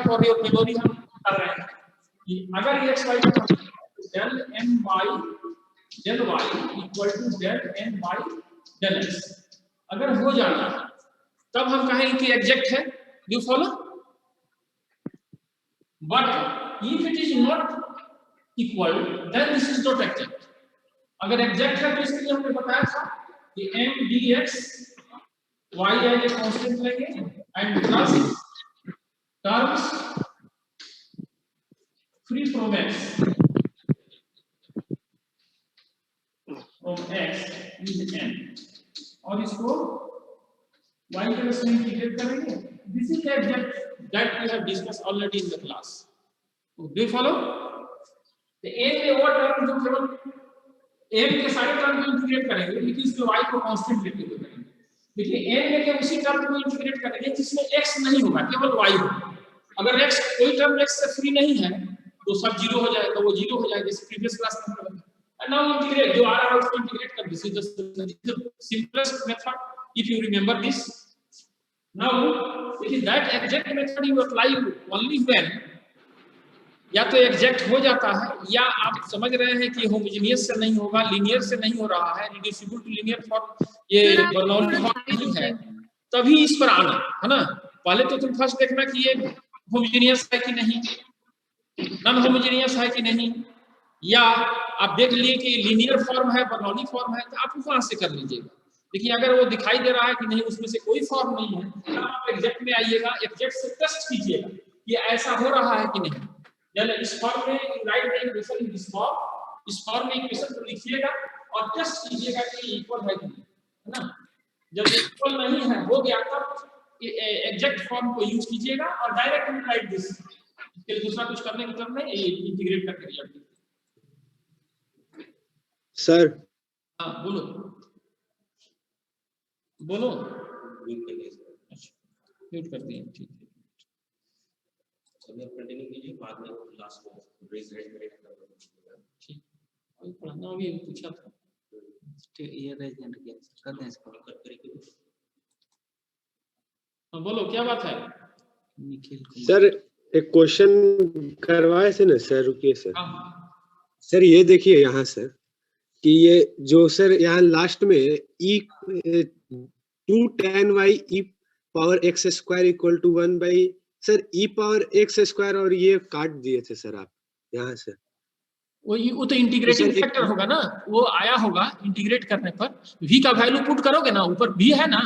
For your memory हम कर रहे हैं कि अगर ये xy का del y equal to del n by del x अगर हो जाता है तब हम कहेंगे कि एग्जैक्ट है। You follow? But if it is not equal then this is not exact. अगर एग्जैक्ट है तो इसके लिए हमने बताया था कि m dx y as a constant लेंगे and plus terms free from x is n और इसको y के रूप में इंटीग्रेट करेंगे। This is exact that we have discussed already in the class. Do you follow? तो n में वो टर्म जो केवल m के सारे टर्म को इंटीग्रेट करेंगे लेकिन इसमें y को कांस्टेंट लेते हुए करेंगे। देखिए n में के उसी टर्म को इंटीग्रेट करेंगे जिसमें x नहीं होगा, केवल y होगा। अगर x कोई टर्म x से फ्री नहीं है तो सब जीरो हो जाएगा, वो जीरो हो जाएगा जैसे प्रीवियस क्लास में हमने बताया। And now integrate जो आ रहा है उसको इंटीग्रेट कर। This is the simplest method if you remember this. Now if that exact method you apply only when या तो एग्जैक्ट हो जाता है या आप समझ रहे हैं कि होमोजेनियस से नहीं होगा, लीनियर से नहीं हो रहा है, रिड्यूसिबल टू लीनियर फॉर्म, ये बर्नौली फॉर्म नहीं है, तभी इस पर आना है ना। पहले तो तुम फर्स्ट देखना कि ये होमोजेनियस है कि नहीं, नॉन होमोजेनियस है कि नहीं, या आप देख लिए कि लीनियर फॉर्म है, बर्नौली फॉर्म है, तो आप वहां से कर लीजिएगा। देखिए अगर वो दिखाई दे रहा है कि नहीं उसमें से कोई फॉर्म नहीं है तो आप एग्जैक्ट में आइएगा, एग्जैक्ट से टेस्ट कीजिएगा कि ऐसा हो रहा है कि नहीं। इस फॉर्म में right the equation in this form, इस फॉर्म में इक्वेशन को लिखिएगा और टेस्ट कीजिएगा कि इक्वल है कि नहीं, है ना। जब इक्वल नहीं है हो गया तब एग्जैक्ट फॉर्म को यूज कीजिएगा और डायरेक्ट राइट दिस। इसके लिए दूसरा कुछ करने की जरूरत नहीं, इंटीग्रेट करके रिजल्ट। सर हाँ बोलो बोलो। म्यूट कर दिए, ठीक है। कंटिन्यू कीजिए, बाद में लास्ट को रेज करेंगे। ठीक, कोई पढ़ाना अभी पूछा था ये रेज किया कर दें इसको कर करके। हाँ बोलो क्या बात है निखिल सर एक क्वेश्चन करवाए थे ना सर, रुकिए सर। हाँ। सर ये देखिए यहाँ सर कि ये जो सर यहाँ लास्ट में e 2 tan y e power x square equal to 1 by sir e power x square और ये काट दिए थे सर आप यहाँ से। वो तो इंटीग्रेटिंग फैक्टर होगा ना, वो आया होगा इंटीग्रेट करने पर। v का वैल्यू पुट करोगे ना, ऊपर v है ना,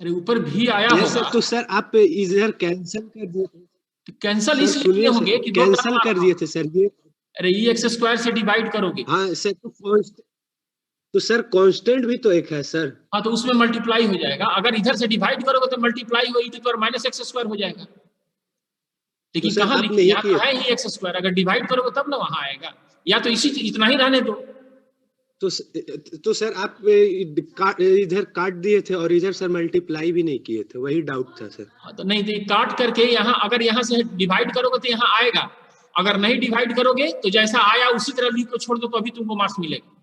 अरे ऊपर v आया होगा सर, तो सर आप इधर कैंसिल कर दिए थे। कैंसिल इसलिए होंगे कि कैंसिल कर दिए थे सर ये। अरे e x स्क्वायर से डिवाइड करोगे। हाँ सर तो सर कांस्टेंट भी तो एक है सर। हाँ तो उसमें मल्टीप्लाई हो जाएगा। अगर इधर से डिवाइड करोगे तो मल्टीप्लाई हो e to minus x square हो जाएगा। लेकिन तो कहाँ लिखी है ही x स्क्वायर, अगर डिवाइड करोगे तब ना वहां आएगा, या तो इसी इतना ही रहने दो। तो सर आप इधर काट दिए थे और इधर सर मल्टीप्लाई भी नहीं किए थे, वही डाउट था सर। हाँ तो नहीं काट करके यहाँ, अगर यहाँ से डिवाइड करोगे तो यहाँ आएगा, अगर नहीं डिवाइड करोगे तो जैसा आया उसी तरह v को छोड़ दो तो अभी तुमको मार्क्स मिलेगा,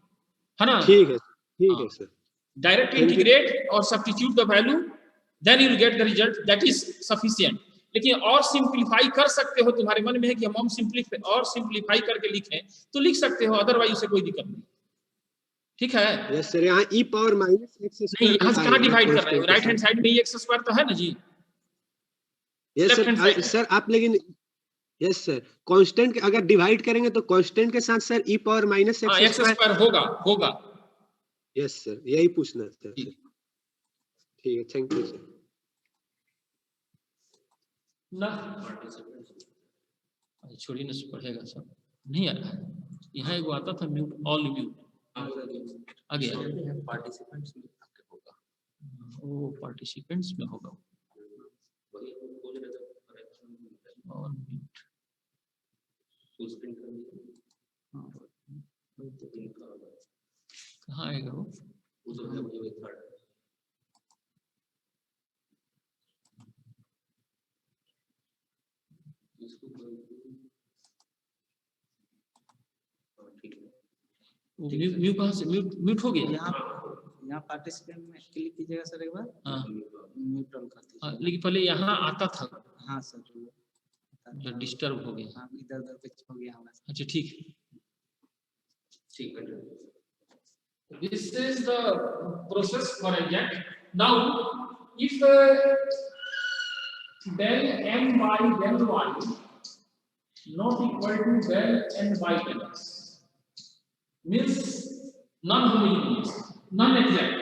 है ना। ठीक है सर। डायरेक्ट इंटीग्रेट और substitute the value, then you will get the result, that is sufficient. लेकिन और सिंपलीफाई कर सकते हो, तुम्हारे मन में है कि हम सिंपलीफाई करके लिखें तो लिख सकते हो, अदरवाइज उसे कोई दिक्कत नहीं। ठीक है। यस सर, यहाँ e पावर माइनस x नहीं, यहाँ से कहाँ डिवाइड कर रहे हो, राइट हैंड साइड में x स्क्वायर तो है ना जी। यस सर, सर आप लेकिन यस सर कांस्टेंट के अगर डिवाइड करेंगे तो कांस्टेंट के साथ sir e power minus x square होगा। यस सर, यही पूछना था सर। ठीक है, थैंक यू सर। ना छोड़िए ना, पढ़ेगा सब नहीं आ रहा है। यहाँ एगो आता था म्यूट, ऑल म्यूट आ गया। पार्टिसिपेंट्स में आपके होगा, वो पार्टिसिपेंट्स में होगा और म्यूट फुल स्क्रीन कर दीजिए। कहाँ आएगा वो जो है मुझे थर्ड म्यूट कहाँ से म्यूट हो गया। यहाँ पार्टिसिपेंट में क्लिक कीजिएगा सर एक बार, हाँ न्यूट्रल कर हाँ, दीजिए। लेकिन पहले यहाँ आता था हाँ सर, जो डिस्टर्ब हो गया। हाँ इधर उधर कुछ हो गया होगा। अच्छा ठीक है। ठीक है। This is the process for eject. Now, if del m by del y not equal to del n by del x, means non-homogeneous, non-exact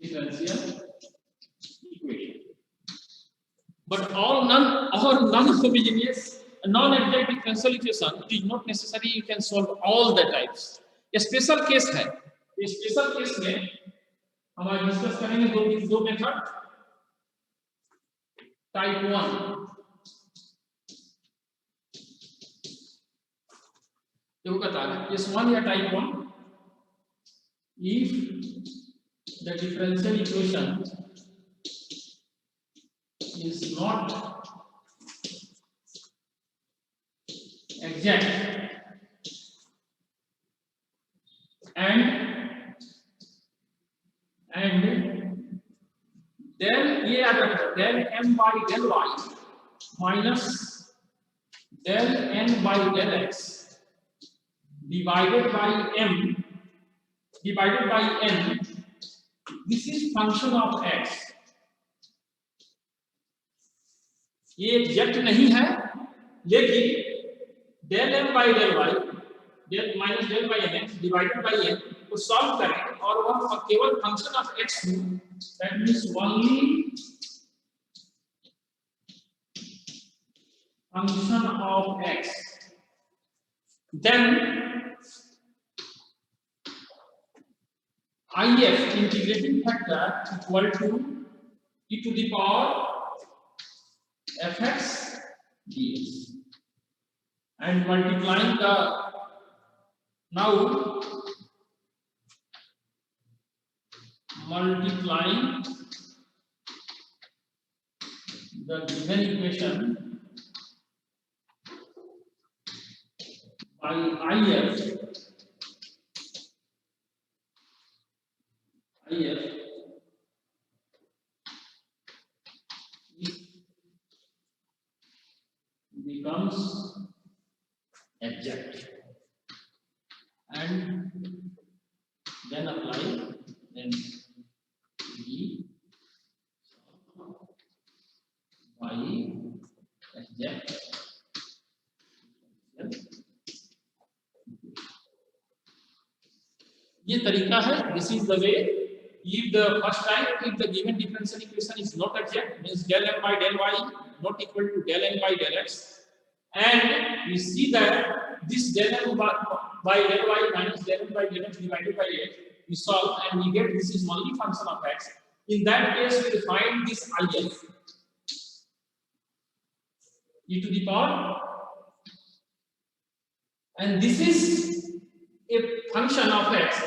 differential equation. But all non-homogeneous, non-exact differential equation, it is not necessary you can solve all the types. A special case है. ये special case में हम आज discuss करेंगे दो method. Type 1. देखो कहता है केस 1 या type 1, if the differential equation is not exact and then ये याद रखना, del m by del y minus del n by del x divided by m divided by n, this is function of x. ये exact नहीं है, लेकिन del m by del y del minus del by n divided by n को solve करें और वह केवल function of x हो, that means only function of x, then if integrating factor equal to e to the power fx dx and multiplying the now multiplying the given equation by if becomes exact and then apply then e by exact. ये तरीका है. This is the way. If the first time, if the given differential equation is not exact, means del m by del y not equal to del n by del x, and we see that this del m by del y minus del n by del x divided by x, we solve and we get this is only function of x. In that case, we will find this if e to the power, and this is a function of x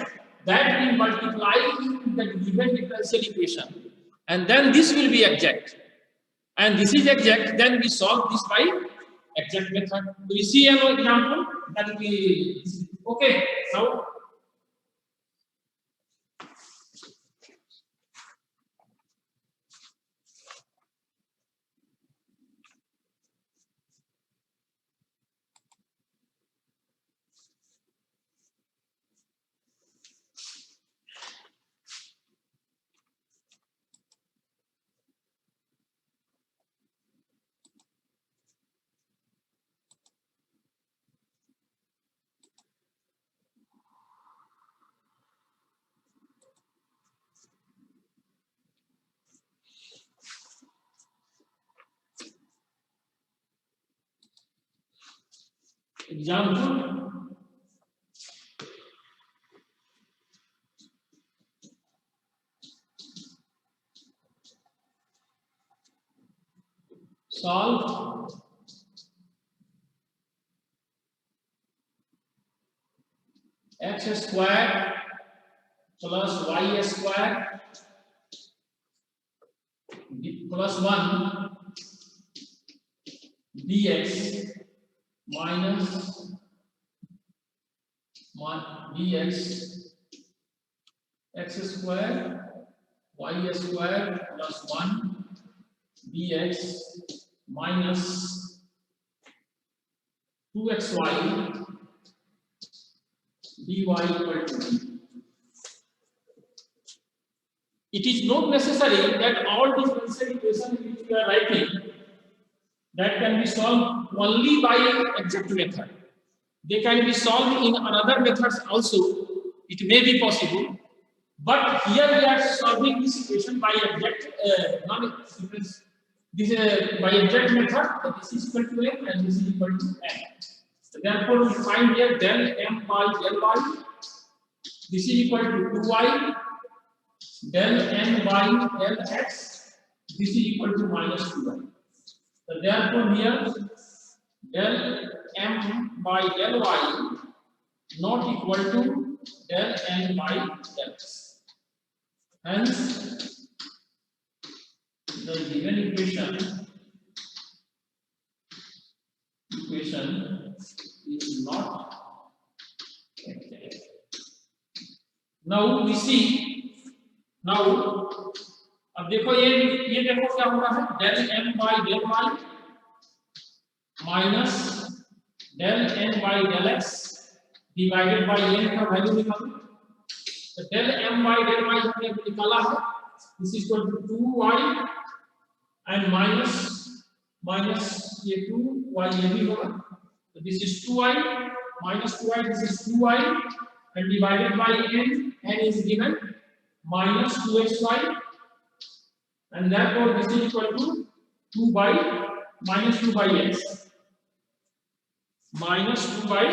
that we multiply in the given differential equation, and then this will be exact, and this is exact, then we solve this by exact method. Do you see an example that will be okay? Now example, solve x square plus y square plus 1 dx minus dx x square y square plus 1 dx minus 2xy dy equal to b. It is not necessary that all differential equations which we are writing that can be solved only by exact method. They can be solved in another methods also. It may be possible, but here we are solving this equation by exact non-difference. This by exact method. This is equal to m and this is equal to n. So therefore, we find here del m by del y. This is equal to 2y. Del n by del x, this is equal to minus 2y. So therefore here del m by del y not equal to del n by del x. Hence the given equation is not exact. Now we see. Now अब देखो ये देखो क्या हो रहा है del m by del y minus del n by del x divided by n का value निकालो तो del m by del y हमने निकाला है this is equal to 2y and minus ये 2y ये भी होगा तो this is 2y minus 2y this is 2y and divided by n is given minus 2xy and therefore this is equal to 2 by minus 2 by x minus 2 by.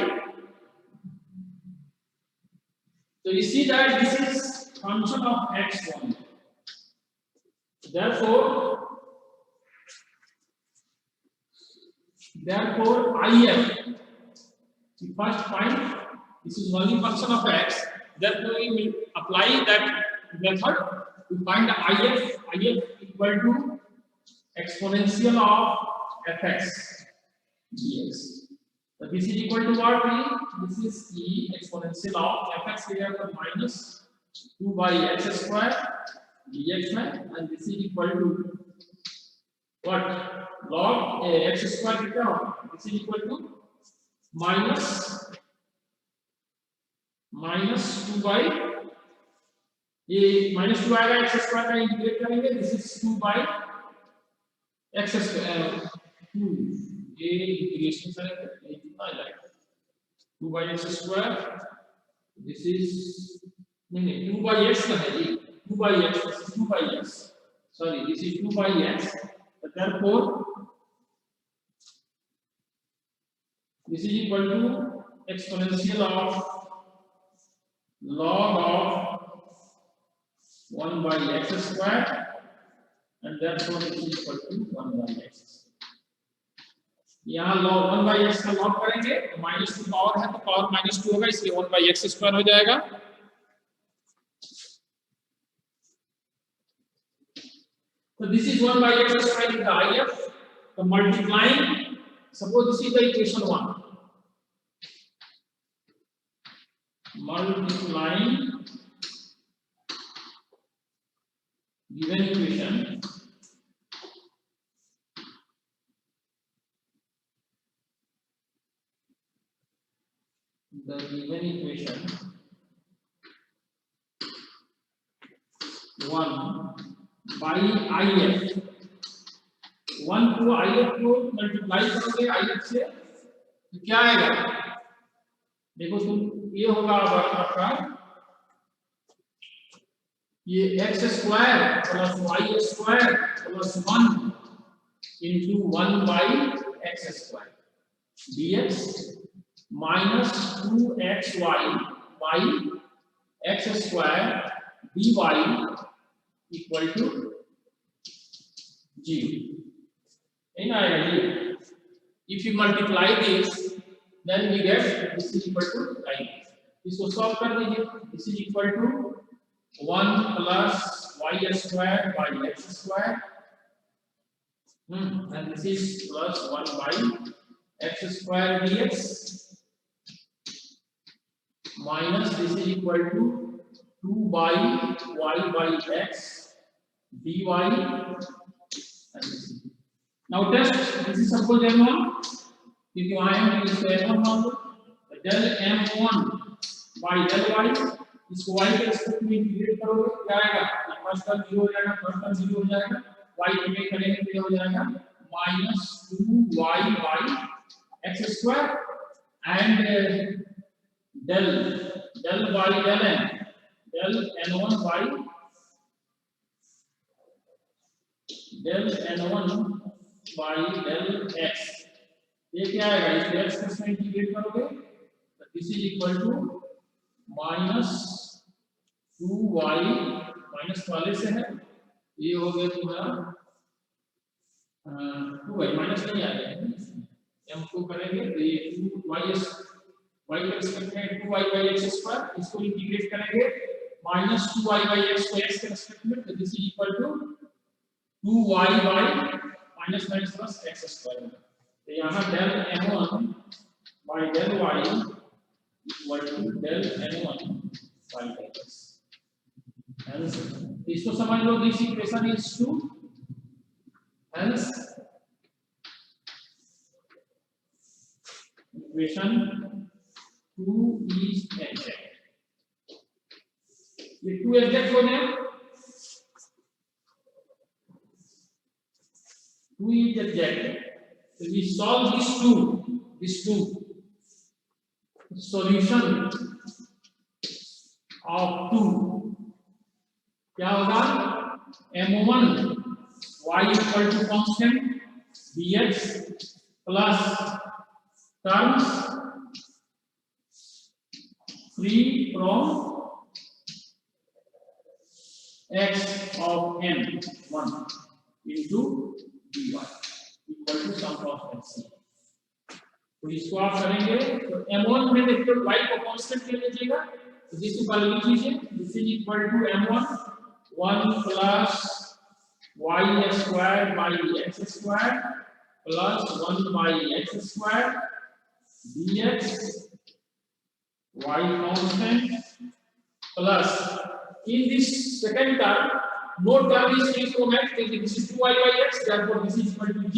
So you see that this is function of x only. Therefore if the first point this is only function of x, therefore we will apply that method to find if equal to exponential of fx dx. So this is equal to what? This is the exponential of fx here for minus 2 by x square dx and this is equal to what? Log x square क्या होगा? This is equal to minus 2 by ये minus 2 आएगा x square का integrate करेंगे this is 2 by x square 2 ये integration करेंगे ये कितना आएगा 2 by x square this is नहीं 2 by x का है ये 2 by x this is 2 by x sorry this is 2 by x but therefore this is equal to exponential of log of 1 by x square and therefore it is equal to 1 by x. यहाँ log 1 by x का log करेंगे तो minus 2 power है तो power minus 2 होगा इसलिए 1 by x square हो जाएगा. So this is 1 by x square in the IF. So multiplying, suppose this is the equation 1. Multiplying given equation the given equation 1 by IF 1 को IF को multiply करोगे IF से तो क्या आएगा देखो तुम ये होगा आपका ये x square plus y square plus 1 into 1 by x square dx minus 2xy by x square dy equal to 0. If you multiply this, then we get this is equal to like इसको solve कर दीजिए. This is equal to 1 plus y square by x square and this is plus 1 by x square dx minus this is equal to 2 by y by x dy. Now test, this is suppose m1, क्योंकि वहाँ m है इसको m1 मान लो, del m1 by del y, इसको y के respect में integrate करोगे क्या आएगा, फर्स्ट टर्म 0 हो जाएगा, फर्स्ट टर्म 0 हो जाएगा, y इंटीग्रेट करेंगे तो ये हो जाएगा -2y by x square and del y del n, del n1 by del n1 by del x, ये क्या आएगा, इसको x के साथ इंटीग्रेट करोगे तो this is equal to -2y minus वाले से है, ये हो गया तुम्हारा 2y माइनस नहीं आ रहा है, m को करेंगे तो ये 2y y के रिस्पेक्ट में 2y by x स्क्वायर, इसको इंटीग्रेट करेंगे -2y by x को x के रिस्पेक्ट में, तो this is equal to 2y by minus plus x square, तो यहाँ del n1 by del y equal to del n1 by x, hence इसको समझ लो, this equation is 2, hence equation 2 is exact, ये 2 exact हो जाए, 2 is exact, so we solve these two solution of 2 क्या होगा, m1 y equal to constant dx plus terms free from x of n1 into dy equal to sum of x, तो इसको आप करेंगे तो m1 में देखिए y को कांस्टेंट ले लीजिएगा, तो जिसको कर लीजिए, this is equal to m1 1 plus y square by x square plus 1 by x square dx y constant plus in this second term no term is free from x, this is 2y by x, therefore this is equal to 0,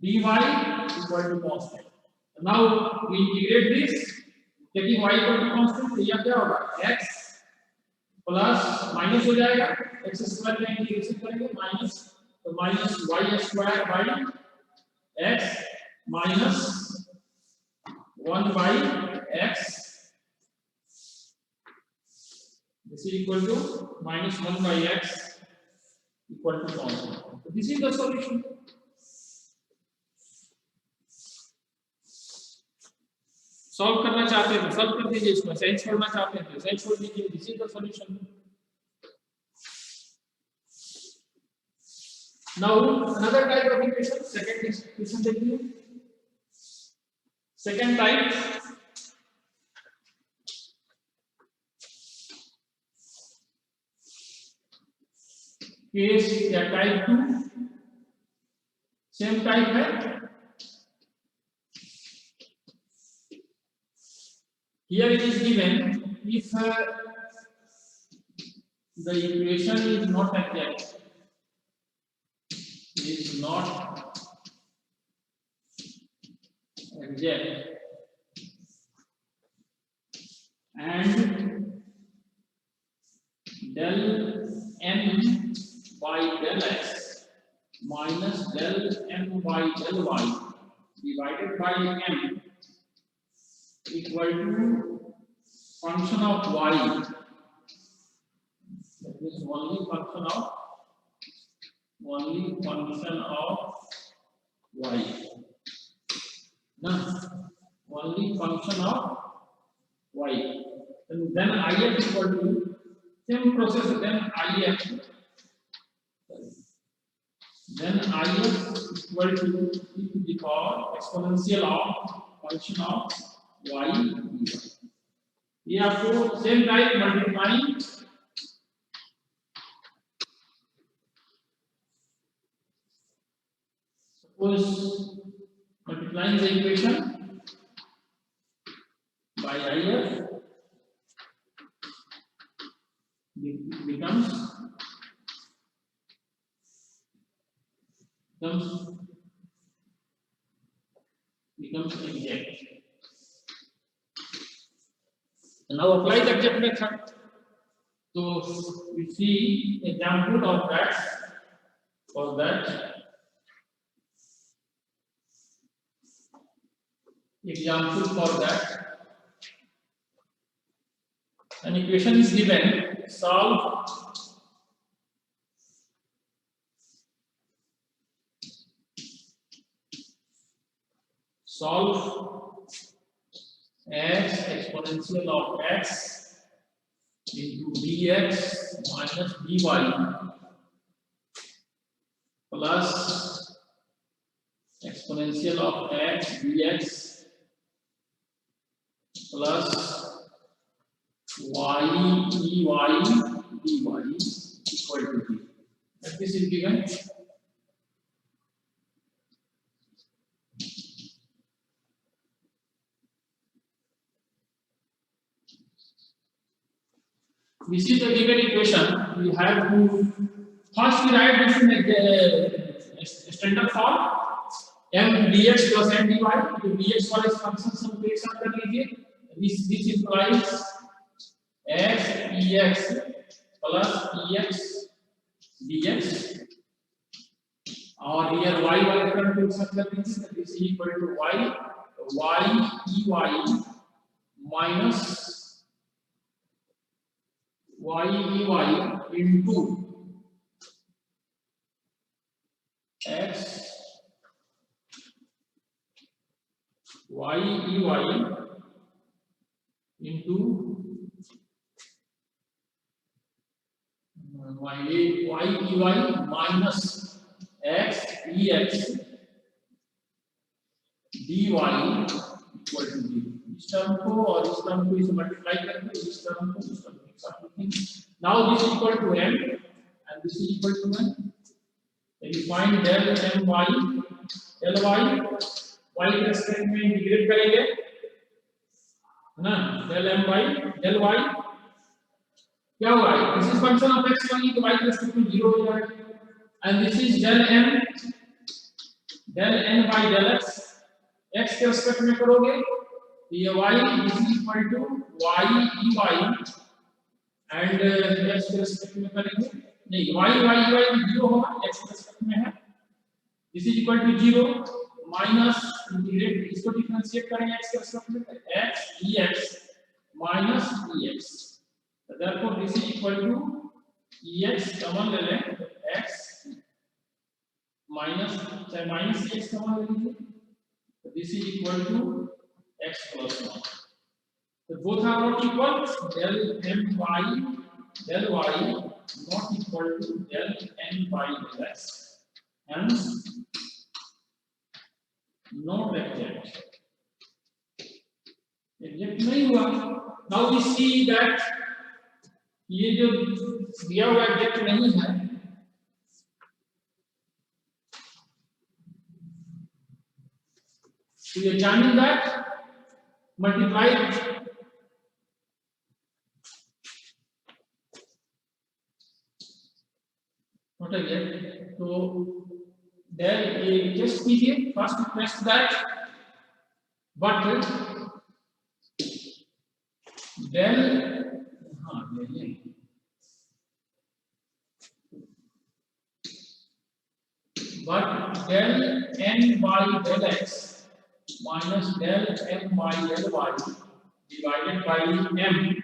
dy equal to constant. Now we integrate this, taking y equal to constant, तो यह क्या होगा, x plus minus हो जाएगा, x square का integration करेंगे minus, तो minus y square by x minus 1 by x, this is equal to minus 1 by x equal to constant. So this is the solution. Solve करना चाहते हैं तो solve कर दीजिए, इसको सही छोड़ना चाहते हैं तो सही छोड़ दीजिए, this is the solution. Now another type of equation, second equation देखिए, सेकंड टाइप केस या टाइप 2 सेम टाइप है. Here it is given if the equation is not exact, and del n by del x minus del n by del y divided by m equal to function of y, that is only function of y, no, only function of y, and then if equal to same process, then if equal to e to the power exponential of function of y, ये आपको same type multiplying suppose multiplying the equation YIF becomes exact. And now apply the exact method. So we see example of that. For that, example for that, an equation is given. Solve x exponential of x into dx minus dy plus exponential of x dx plus y dy equal to 0. And this is given. This is the given equation. We have to first we write this in the standard form. M dx plus m dy. तो dx वाले function सब एक साथ कर लीजिए. This implies x ex plus ex dx. और here y वाले term को एक साथ कर लीजिए. This is equal to y ey minus y ey into x y ey into y ey minus x ex dy equal to 0. इस term को और इस टर्म को इसे मल्टीप्लाई करके इस टर्म को इस टर्म के साथ लिखेंगे. Now this is equal to m and this is equal to n. Then you find del m y del y के रेस्पेक्ट में इंटीग्रेट करेंगे, है ना. del m y del y क्या होगा? This is function of x y तो y के respect में 0 हो जाएगा. And this is del n by del x के रेस्पेक्ट में करोगे ये y is equal to y ey and x के रेस्पेक्ट में करेंगे. नहीं, y ey 0 होगा, x के रेस्पेक्ट में है. This is equal to 0 minus integrate इसको डिफरेंशिएट करेंगे x के रेस्पेक्ट में x ex minus ex. So therefore this is equal to ex common ले लें x minus चाहे minus ex कॉमन ले लीजिए. So this is equal to x plus 1. So both are not equal. Del m by del y not equal to del n by del x. Hence, not exact. Exact नहीं हुआ. Now we see that ये जो दिया हुआ exact नहीं है. So you examine that. Multiply it. Not again. So there a test कीजिए. First test that. But del but del n by del x minus del m by del y divided by m.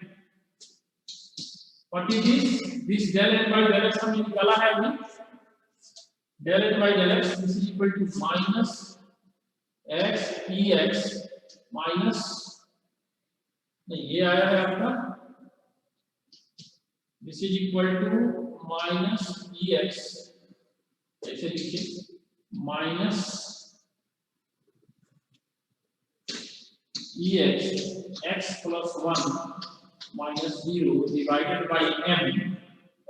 What is this? This del n by del x हमने निकाला है अभी. Del n by del x this is equal to minus x ex minus नहीं ये आया है आपका. This is equal to minus ex ऐसे लिखिए minus ex x plus 1 minus 0 divided by m.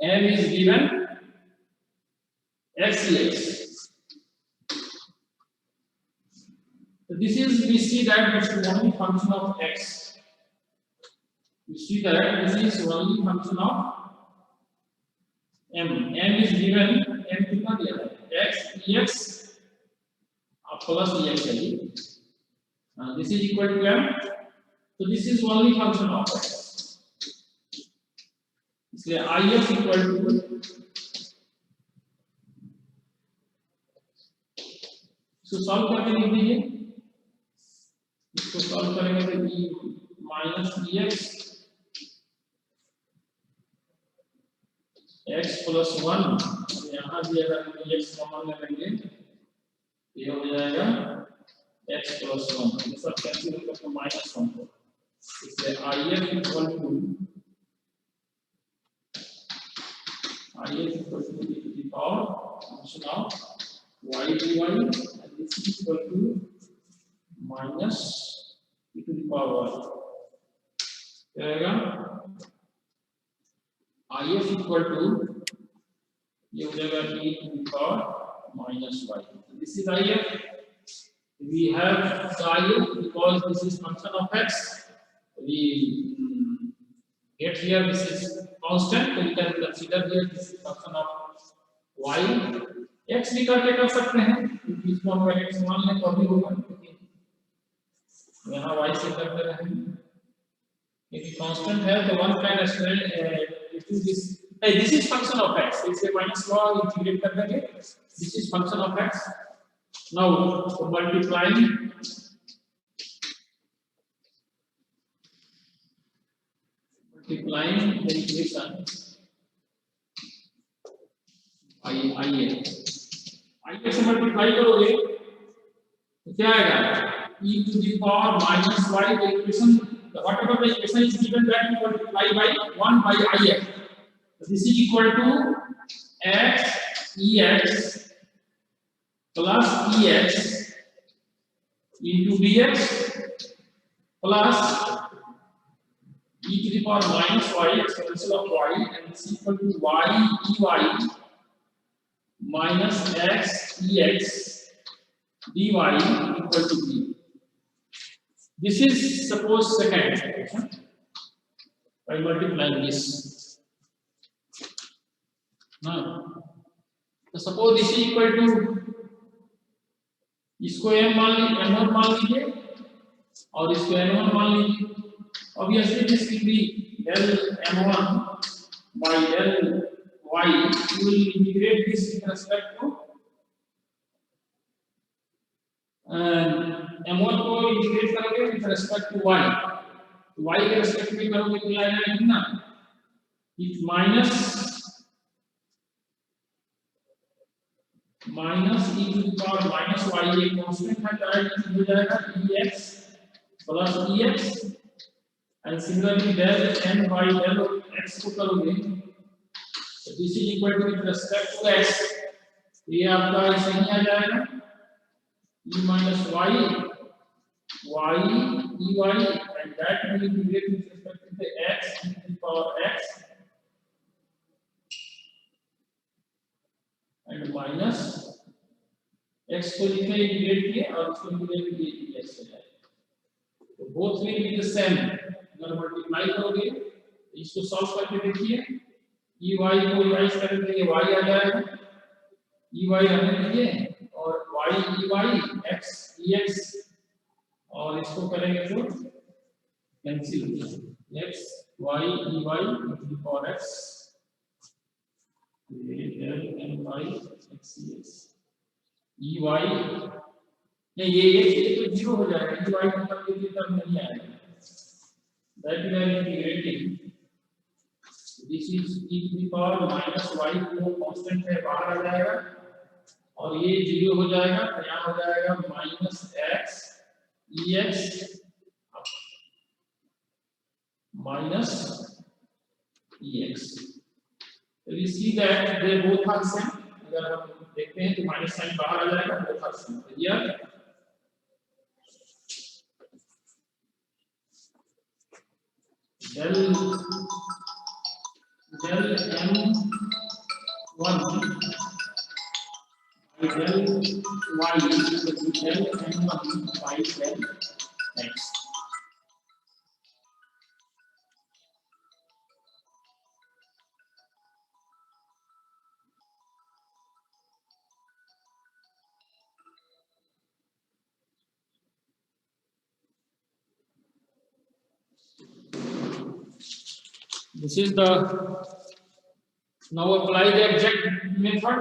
M is given x ex. So this is we see that it's only function of x. You see that this is only function of m. M is given, m कितना दिया है? X, ex plus ex है ये. This is equal to m. So this is only function of x. इसलिए if equal to, इसको solve करके लिख दीजिए. इसको सॉल्व करेंगे तो e minus ex x plus 1, यहाँ भी अगर x कॉमन ले लेंगे ये हो जाएगा x plus 1, ये सब कैंसिल होकर तो minus 1 हो. इसलिए if equal to e to the power function of y dy, and this is equal to minus e to the power y. क्या आएगा? if equal to ये हो जाएगा e to the power minus y. This is if. We have the if because this is function of x. We get here this is constant, so we can consider here this is function of y. x भी करके कर सकते हैं, इसको हम x मान लें तो भी होगा, यहाँ y से करते रहेंगे. If constant है तो one can extend to this. This is function of x. इसे minus log integrate कर देंगे. This is function of x. Now so multiplying the equation I से मल्टीप्लाई करोगे तो क्या आएगा? e to the power minus y. The equation, whatever the equation is given, that you multiply by 1 by if. So this is equal to x ex plus ex into dx plus e to the power minus y exponential of y, and this is equal to y ey minus x ex dy equal to b. This is suppose second equation by multiplying this. Now, so suppose this is equal to, इसको m m1 मान लीजिए और इसको n1 मान लीजिए. Obviously this will be del m1 by del y. You will integrate this with respect to m1 को integrate करोगे with respect to y. y के रेस्पेक्ट में करोगे तो आएगा कितना? It minus e to the power minus y, ये constant है, डायरेक्ट हो जाएगा ex plus ex, and similarly del n by del x को करोगे तो this is equal to with respect to x. ये आपका ऐसे ही आ जाएगा e minus y ey, and that will integrate with respect to the x e to the power x and minus x को लिखे integrate किए और इसको इंटीग्रेट किए dx हो जाएगा. तो both will be the same. अगर मल्टीप्लाई करोगे इसको सॉल्व करके देखिए, ey को राइज करेंगे ये y आ जाएगा, ey रहने दीजिए और y ey x ex और इसको करेंगे तो कैंसिल हो जाएगा. x y ey into the power x del n by x ex ey नहीं ये तो जीरो हो जाएगा. ey मतलब ये टर्म नहीं आएगा. That we are integrating. This is e to the power minus y को कांस्टेंट है बाहर आ जाएगा और ये जीरो हो जाएगा, तो यहाँ हो जाएगा minus x ex minus ex. So we see that they both are same. अगर हम देखते हैं तो माइनस साइन बाहर आ जाएगा, both are same. Here del m1 by del y equal to del m1 by del x. This is the now apply the exact method.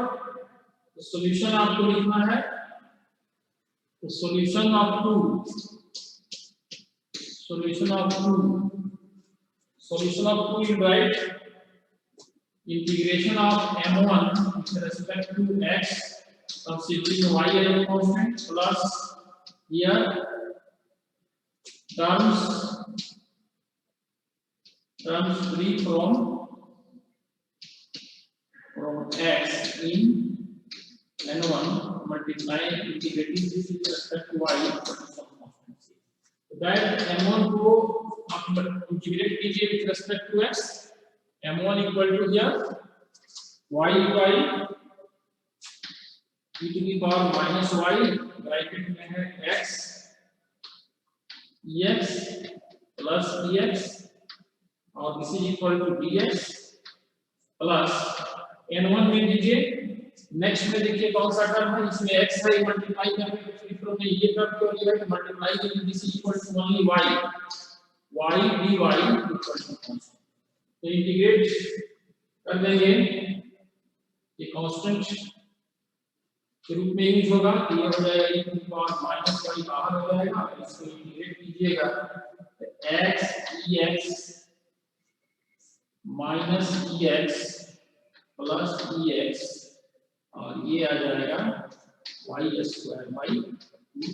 The solution आपको लिखना है. The solution of 2 you write integration of m1 with respect to x considering y as a constant plus here terms 3 from x in n1 multiply integrating this with respect to y equal to some constant. So that m1 को आप integrate कीजिए with respect to x. m1 equal to here y by e to the power minus y bracket में है x ex plus dx और this is equal to dx plus n1 में दीजिए. Next में देखिए कौन सा टर्म है, इसमें x है, मल्टीप्लाई करके फिर में ये टर्म क्यों लिया है, मल्टीप्लाई करके this is equal to only y dy equal to constant. तो इंटीग्रेट कर देंगे, ये कांस्टेंट के रूप में यूज होगा. तो ये हो जाएगा e to the power minus y बाहर हो जाएगा. इसको इंटीग्रेट कीजिएगा तो x ex minus ex plus ex और ये आ जाएगा y square by 2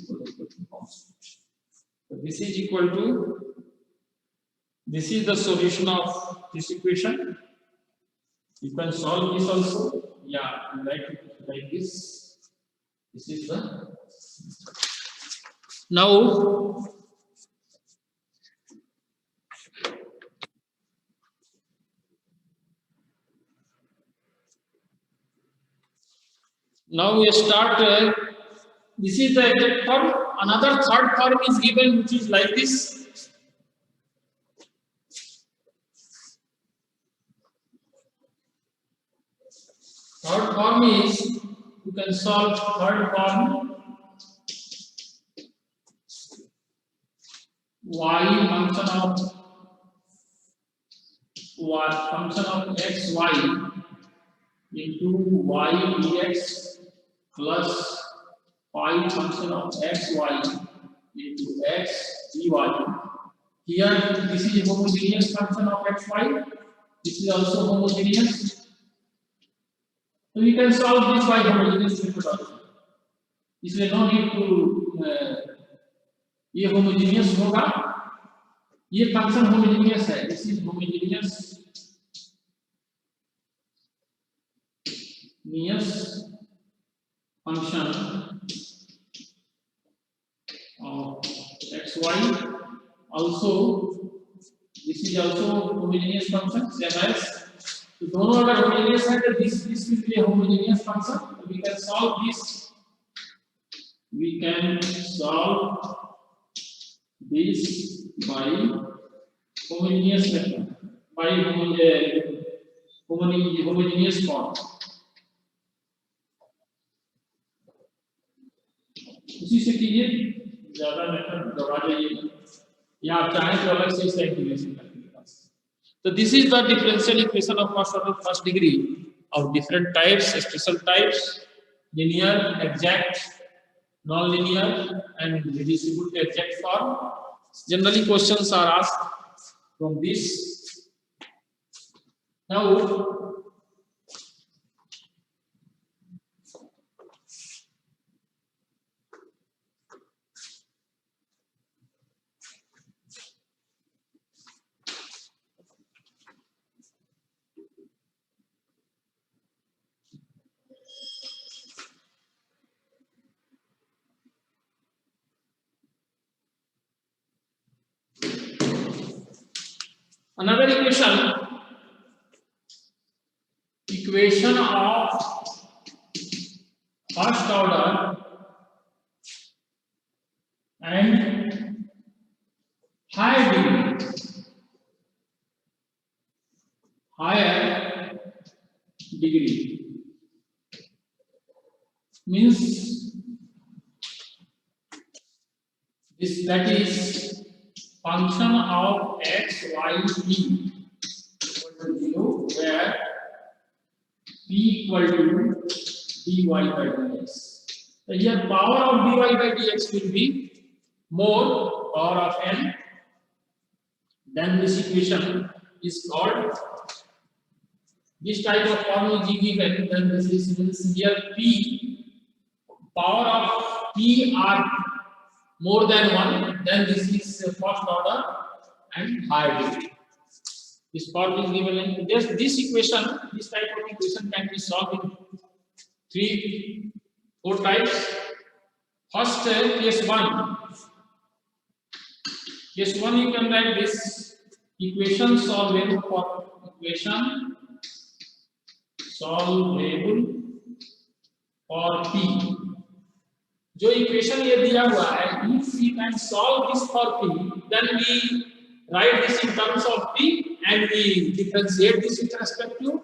constant. So this is equal to, this is the solution of this equation. You can solve this also. Yeah, write it like this. This is the now we start. This is the exact form. Another third form is given, which is like this. Third form is, you can solve third form y function of xy into y dx plus phi function of xy into x dy. Here this is homogeneous function of xy. This is also homogeneous. So we can solve this by homogeneous method also. इसलिए no need to ये homogeneous होगा. ये function homogeneous है. This is homogeneous function of xy. Also this is also homogeneous function, same as. तो दोनों अगर homogeneous है तो this will be a homogeneous function. So we can solve this. We can solve this by homogeneous method, by homogeneous form. उसी से कीजिए, ज्यादा method दबा जाइए या आप चाहें तो अलग से इसका इंटीग्रेशन कर लीजिए. So this is the differential equation of first order first degree of different types, special types, linear, exact, non-linear, and reducible to exact form. Generally, questions are asked from this. Now, another equation of first order and higher degree means this, that is function of x, y, e. P equal to dy by dx. So here power of dy by dx will be more power of n. Then this equation is called, this type of form is given, then this is means here P, power of P are more than 1, then this is first order and higher degree. This form is given in this equation, this type of equation can be solved in 3-4 types. First, case 1. Case 1 you can write this equation solvable for equation solvable for P. जो equation ये दिया हुआ है, if we can solve this for P, then we write this in terms of P and we differentiate this with respect to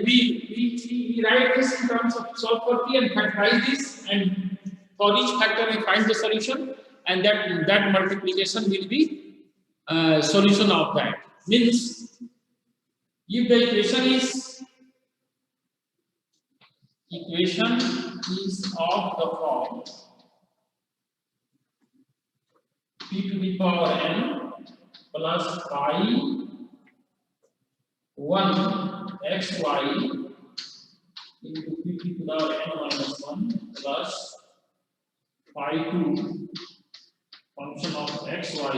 we write this in terms of solve for P and factorize this, and for each factor we find the solution, and that multiplication will be solution of that. Means if the equation is of the form p to the power n plus phi 1 xy into p to the power n minus 1 plus phi 2 function of xy,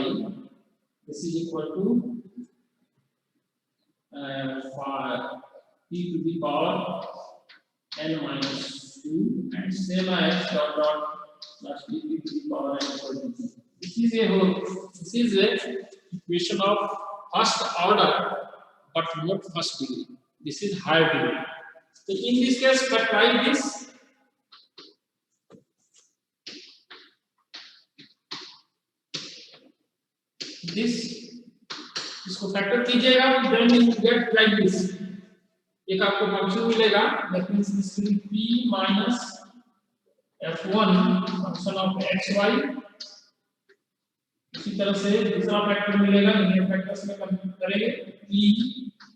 this is equal to phi p to the power n minus 2 and same as dot plus p to the power n equal to 2. This is a equation of first order but not first degree. This is higher degree. So in this case, factorize this. इसको factor कीजिएगा, then you get like this. एक आपको function मिलेगा, that means this will be p minus f1 function of xy. इसी तरह से दूसरा factor मिलेगा, ये फैक्टर्स में कंप्यूट करेंगे, p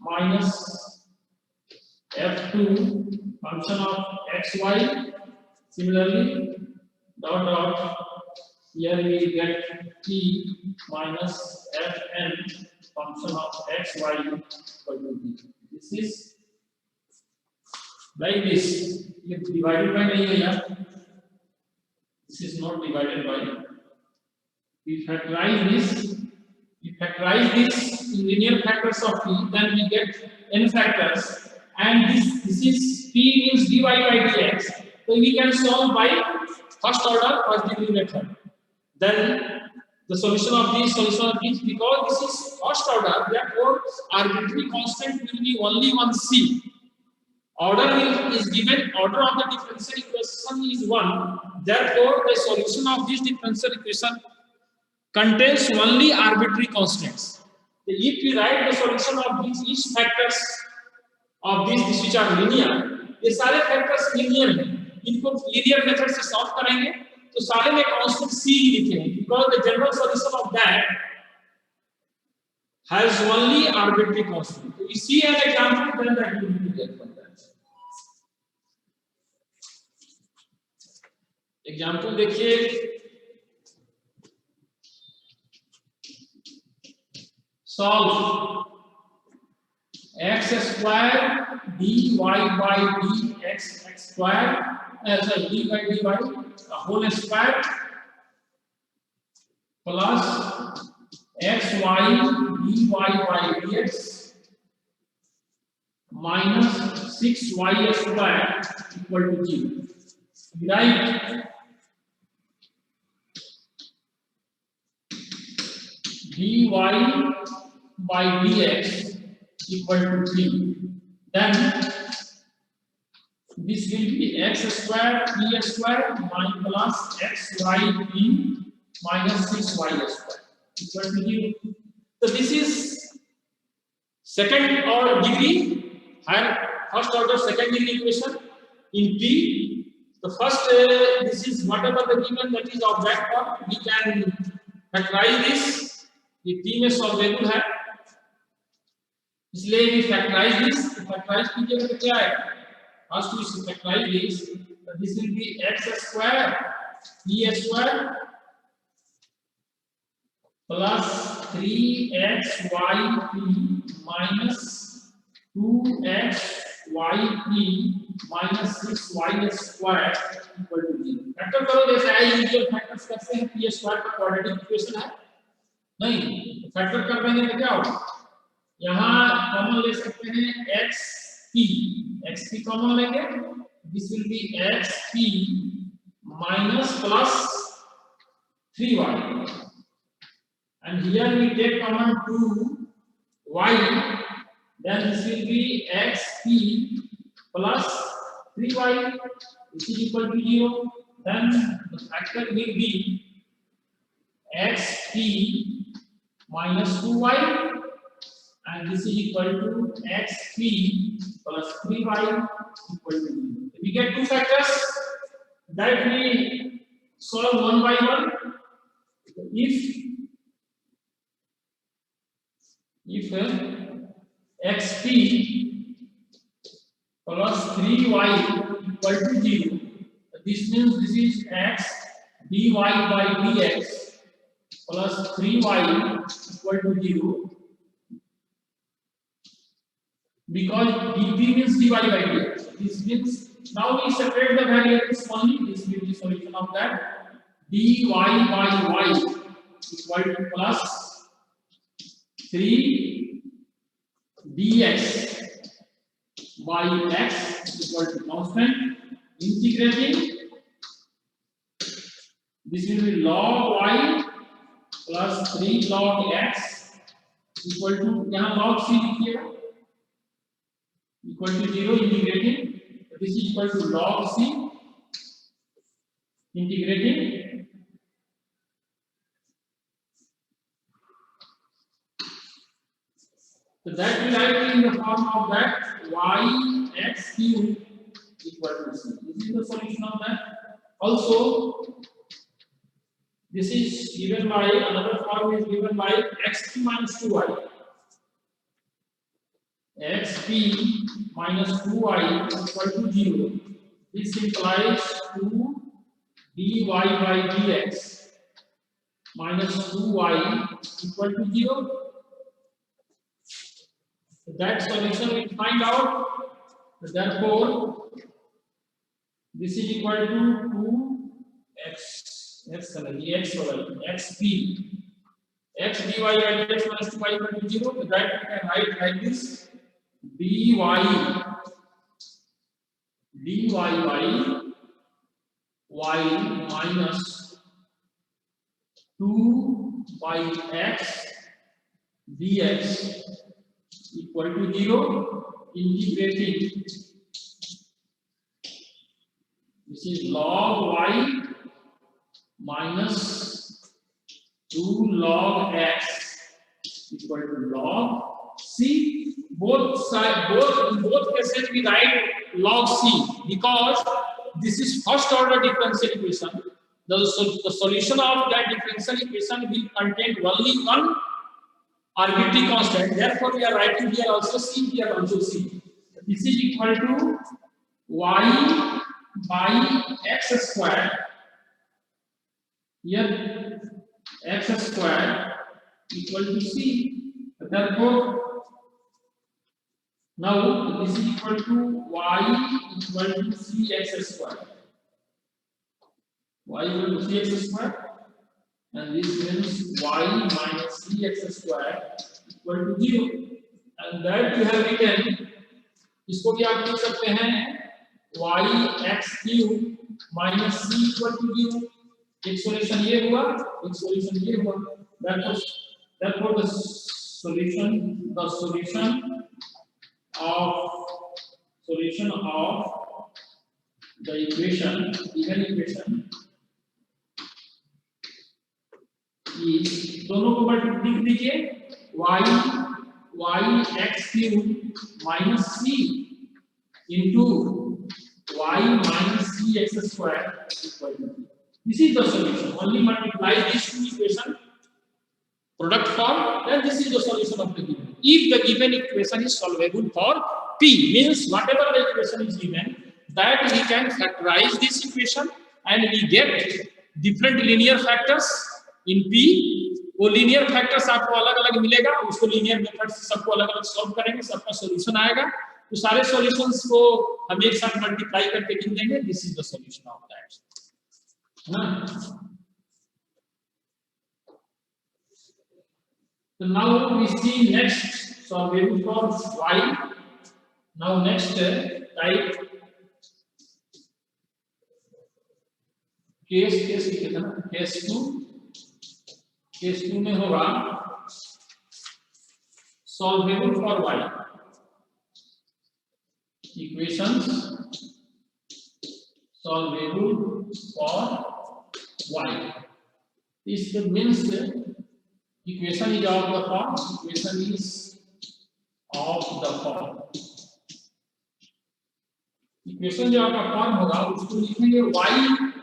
minus f2 function of xy. Similarly, dot here we get p minus fn function of xy equal to b. This is like this. ये divided by नहीं है यार. This is not divided by. We factorize this in linear factors of p, then we get n factors, and this is p means dy by dx. So we can solve by first order first degree method. Then the solution of this, because this is first order, therefore arbitrary constant will be only one c. Order is given, order of the differential equation is 1, therefore the solution of this differential equation contains only arbitrary constants. If we write the solution of these each factors of these which are linear, ये सारे factors linear हैं, इनको linear method से solve करेंगे तो सारे में constant c लिखेंगे, because the general solution of that has only arbitrary constant. So we see an example, then that will be clear from that. Example देखिए, solve x square dy by dx square d by dy whole square plus xy dy by dx minus 6y square equal to 0. Right? dy by dx equal to 3. Then this will be x square p square minus plus xy p minus 6y square equal to 0. So this is second order degree, higher first order second degree equation in p. The first this is whatever the given that is of that form, we can factorize this. ये p में solvable है, इसलिए we factorize this, factorize कीजिएगा तो क्या आएगा? First we factorize this, so this will be x square p square plus 3xyp minus 2xyp minus 6y square equal to 0. Factor करो जैसे एज यूजुअल फैक्टर्स करते हैं, p स्क्वायर का quadratic equation है नहीं, फैक्टर कर देंगे तो क्या होगा? यहाँ कॉमन ले सकते हैं xp कॉमन लेंगे, this will be xp minus plus 3y, and here we take common 2y, then this will be xp plus 3y, which is equal to 0. Then the factor will be xp minus 2y, and this is equal to xp plus 3y equal to 0. We get two factors that we solve one by one. If xp plus 3y equal to 0, this means this is x dy by dx plus 3y equal to 0, because dt means dy by dx. This means now we separate the variables only. This will be the solution of that. dy by y equal to plus 3 dx by x equal to constant. Integrating, this will be log y plus 3 log x equal to, यहाँ log c लिखिएगा, equal to 0. Integrating, this is equal to log c. Integrating, so that will write in the form of that y x cube equal to c. This is the solution of that. Also, this is given by, another form is given by xp minus 2y. xp minus 2y equal to 0. This implies 2 dy by dx minus 2y equal to 0. So that solution we find out. Therefore, this is equal to 2x xp x dy by dx minus 2y equal to 0. So that we can write like this: dy by y minus 2 by x dx equal to 0. Integrating, this is log y minus 2 log x equal to log c. In both cases we write log c because this is first order differential equation. The solution of that differential equation will contain only one arbitrary constant. Therefore, we are writing here also c, here also c. This is equal to y by x square. Here x square equal to c. Therefore, now this is equal to y equal to cx square. Y equal to cx square, and this means y minus cx square equal to 0. And that you have written, इसको भी आप लिख सकते हैं y x cube minus c equal to 0. एक solution ये हुआ, एक सॉल्यूशन ये हुआ. Therefore the solution of the equation, given equation is, दोनों को मल्टीप्लाई लिख दीजिए, y x cube minus c into y minus cx square equal to 0. This is the solution. Only multiply these two equations product form, then this is the solution of the given. If the given equation is solvable for P, means whatever the equation is given, that we can factorize this equation and we get different linear factors in P. वो linear factors आपको अलग अलग मिलेगा, उसको linear method से सबको अलग अलग solve करेंगे, सबका solution आएगा, तो सारे solutions को हम एक साथ multiply करके गिन देंगे. This is the solution of that. So now we see next solvable for y. Now next type case कितना केस 2 में होगा solvable for y equations solvable for y. This means equation is of the form, equation is of the form. Equation जो आपका form होगा उसको लिखेंगे y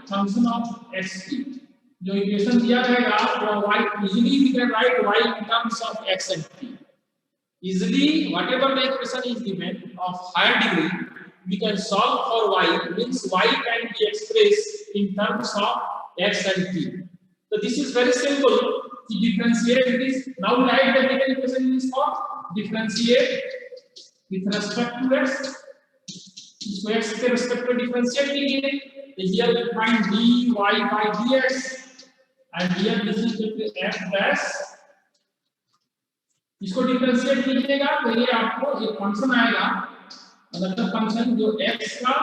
function of x t. जो equation दिया रहेगा वो y easily we can write y in terms of x and t. Easily whatever the equation is given of higher degree we can solve for y, means y can be expressed in terms of x and t. So this is very simple to differentiate this. Now write the given equation in this form, differentiate with respect to x. इसको x के respect में differentiate कीजिए. Here we find dy by dx and here this is equal to f dash. इसको differentiate कीजिएगा तो ये आपको एक फंक्शन आएगा, मतलब फंक्शन जो x का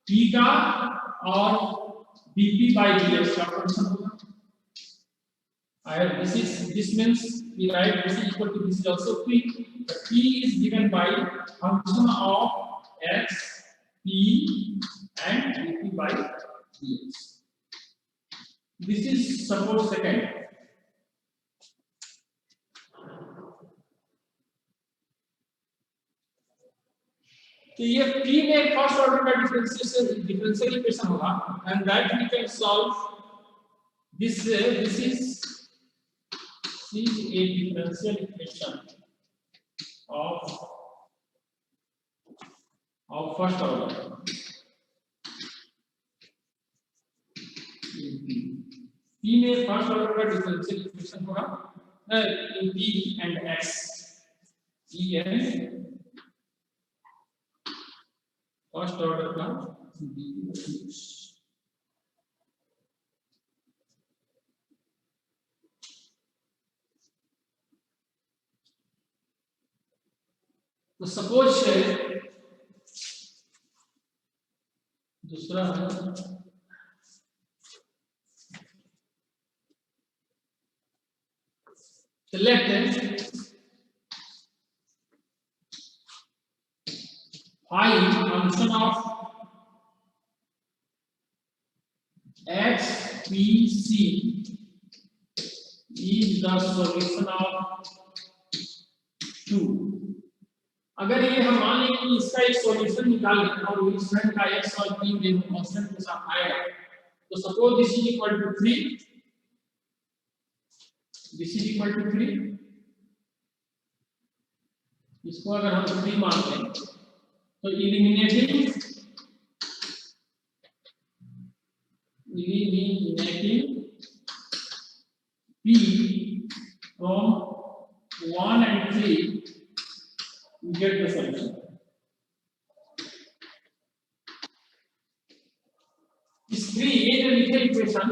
t का और dp by dx का फंक्शन होगा. And this means we write this is equal to this is also p. The p is given by function of x, p and dp by dx. This is suppose second. तो ये p में first order का differential equation होगा and that we can solve this is a differential equation of first order. P में first order का differential equation होगा in p and x. p and first order का तो suppose दूसरा है select find function of x p c is the solution of 2. अगर ये हम मान लें कि इसका एक सॉल्यूशन निकाल लें और इस फ्रंट का x और p वैल्यू कांस्टेंट के साथ आएगा, तो suppose this is equal to 3, this is equal to 3. इसको अगर हम 3 मान लें तो eliminating p from 1 and 3 we get the solution. इस 3 ये जो लिखे इक्वेशन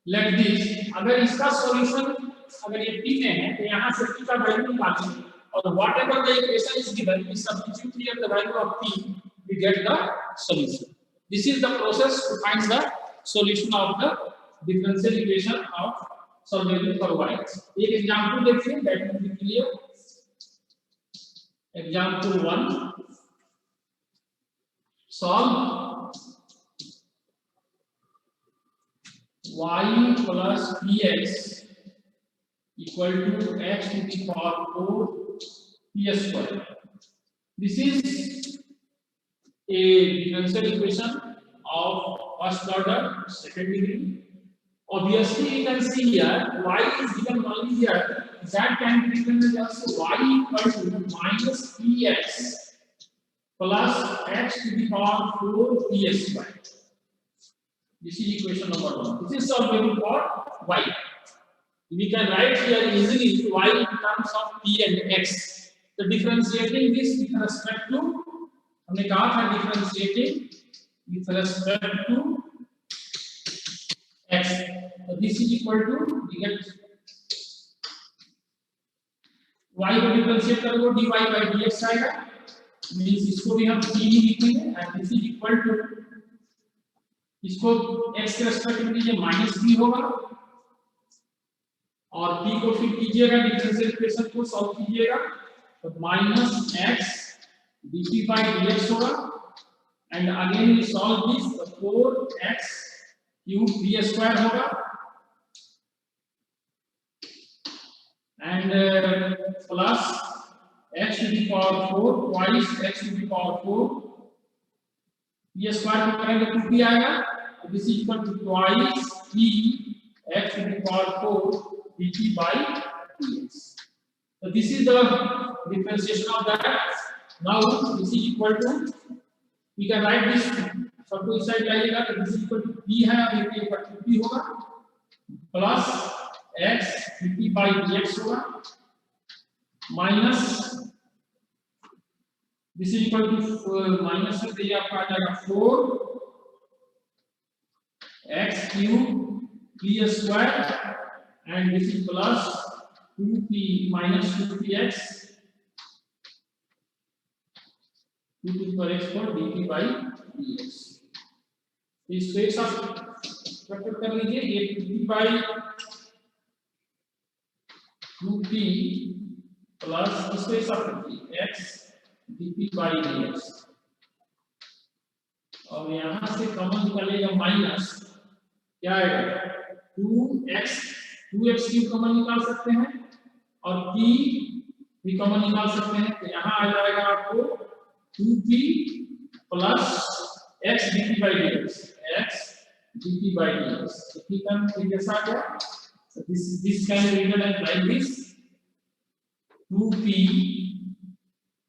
लाइक दिस, अगर इसका सॉल्यूशन अगर ये p में है तो यहाँ से p का वैल्यू निकालें और whatever the equation is given we substitute here the value of p, we get the solution. This is the process to find the solution of the differential equation of solvable for y. एक example देखिए that will be clear. Example 1, solve y plus px equal to x to the power 4 p square. This is a differential equation of first order, second degree, Obviously, you can see here y is given only here. That can be written as also y equal to minus px plus x to the power 4 p square. This is equation number 1. This is solvable for y. We can write here easily y in terms of p and x. The differentiating this with respect to, हमने कहा था differentiating with respect to x. So this is equal to, we get y को differentiate करोगे dy by dx आएगा. Means इसको भी हम p ही लिखेंगे and this is equal to, इसको x के रेस्पेक्ट में लीजिए माइनस b होगा और p को फिर कीजिएगा डिफरेंशियल इक्वेशन को सॉल्व कीजिएगा तो minus x dt by dx होगा and again we solve this तो 4x क्यूब p स्क्वायर होगा and plus x to the power 4 twice x to the power 4 p square को करेंगे 2p आएगा तो this is equal to twice p x to the power 4 dt by dx. So this is the differentiation of that. Now this is equal to, we can write this सबको इस side लाइएगा तो this is equal to p है और ये equal to p होगा plus x dt by dx होगा minus this is equal to minus से ये आपका आ जाएगा 4 x cube p square and this is plus 2p minus 2px 2 to x for dt by dx. इसको एक साथ structure कर लीजिए ये 2p by 2p प्लस इसको एक साथ रखिए x dt by dx और यहां से कॉमन निकालेगा माइनस क्या आएगा 2x क्यूब कॉमन निकाल सकते हैं और p भी कॉमन निकाल सकते हैं तो यहाँ आ जाएगा आपको 2p plus x dt by dx तो ठीक है ये कैसा आ गया so this can be written as like this 2p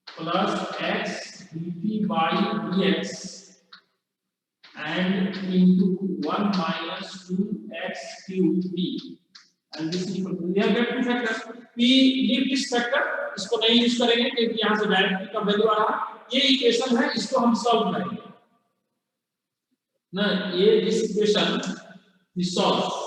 plus x dt by dx and into 1 minus 2x cube p and this is equal to, we have got two factors p leave this factor इसको नहीं use करेंगे क्योंकि यहाँ से direct p का value आ रहा है ये इक्वेशन है इसको हम सॉल्व करेंगे ना ये this equation we solve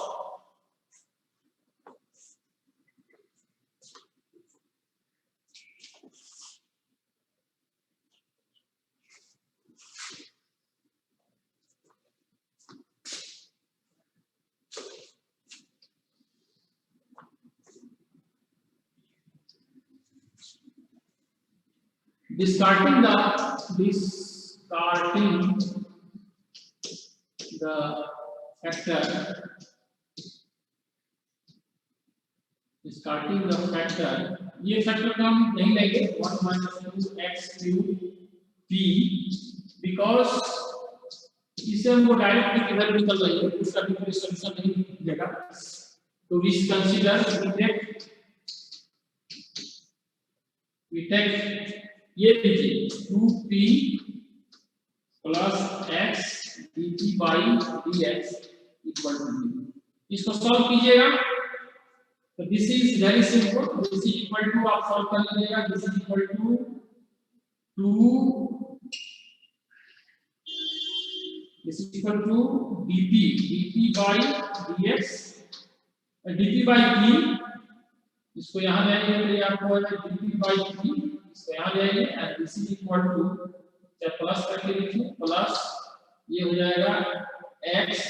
discarding the factor ये फैक्टर का हम नहीं लेंगे 1 minus 2x cube p because इसे हमको डायरेक्टली किधर निकल रही है उसका भी कोई सॉल्यूशन नहीं मिलेगा तो we consider we take ये लीजिए 2p plus x dt by dx equal to 0 इसको सॉल्व कीजिएगा तो this is very simple this is equal to आप सॉल्व कर लीजिएगा this is equal to 2 this is equal to dt by dx dt by p इसको यहां ले आइए तो ये आपको dt by p इसको यहां ले आइए and this is equal to जब प्लस करके लिखिए प्लस ये हो जाएगा x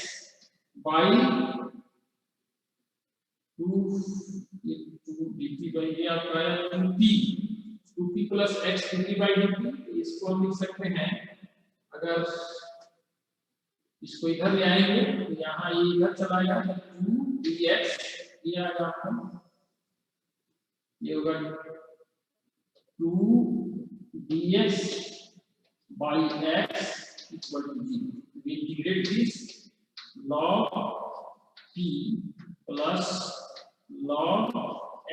by 2 dt by ये आपका है 2p plus x dt by dt इसको हम लिख सकते हैं अगर इसको इधर ले आएंगे तो यहाँ ये इधर चला जाएगा 2dx ये आएगा आपका ये होगा 2dx by x equal to 0. We integrate this log p P plus log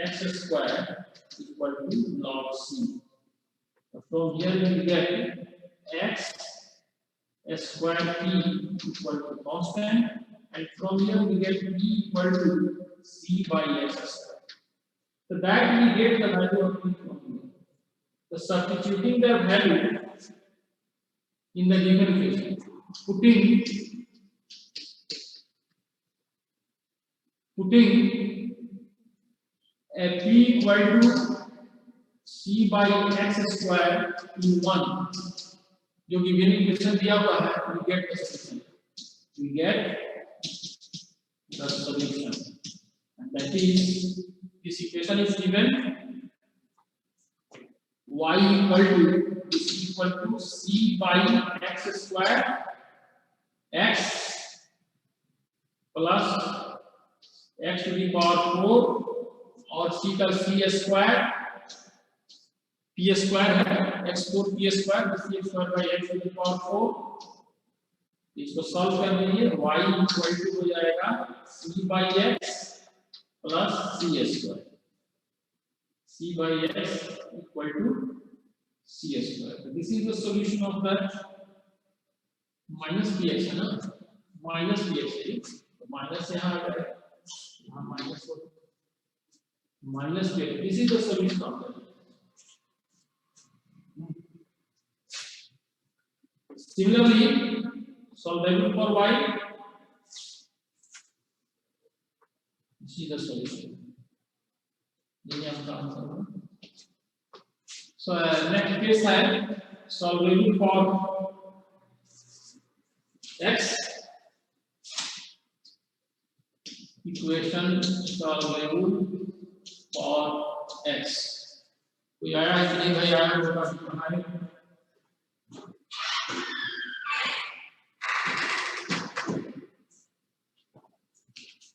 x square equal to log C. From here we get x square P equal to constant, and from here we get P equal to C by x square. So that we get the value of P from here. So substituting the value in the given equation, putting a P equal to C by x square in 1, जो given equation दिया हुआ है, we get the solution. We get the solution, and that is, this equation is given y equal to C by x square x plus x to the power 4 और c का c square p square है x4 p square c square by x to the power 4. इसको solve कर देंगे y equal to हो जाएगा c by x plus c square. c by x equal to c square. So this is the solution of that minus px है ना, minus px है, तो minus यहाँ आ गया, यहाँ minus हो, minus px. This is the solution of that. Similarly, solve value for y. This is the solution. ये आपका आंसर होगा. So next case है solve value for x, equation solve value for x. कोई आया है कि नहीं भाई? आया होगा तो हमारे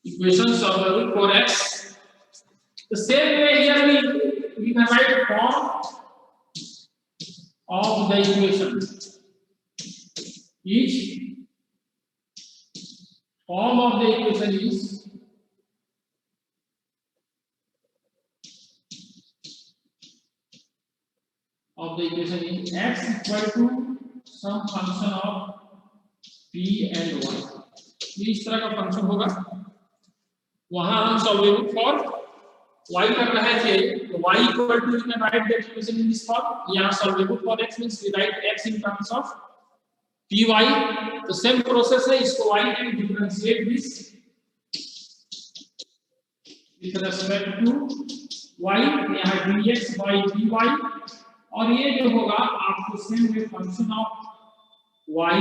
equation solve value for x. The same way here we can write form of the equation. Each form of the equation is x equal to some function of p and y. इस तरह का function होगा. वहां हम solvable for y कर रहे थे, तो y equal to, you can write the equation in this form. यहाँ solvable for x means we write x in terms of py. The same process है, इसको y and differentiate this with respect to y. यहाँ dx by dy, और ये जो होगा आपको same way function of y,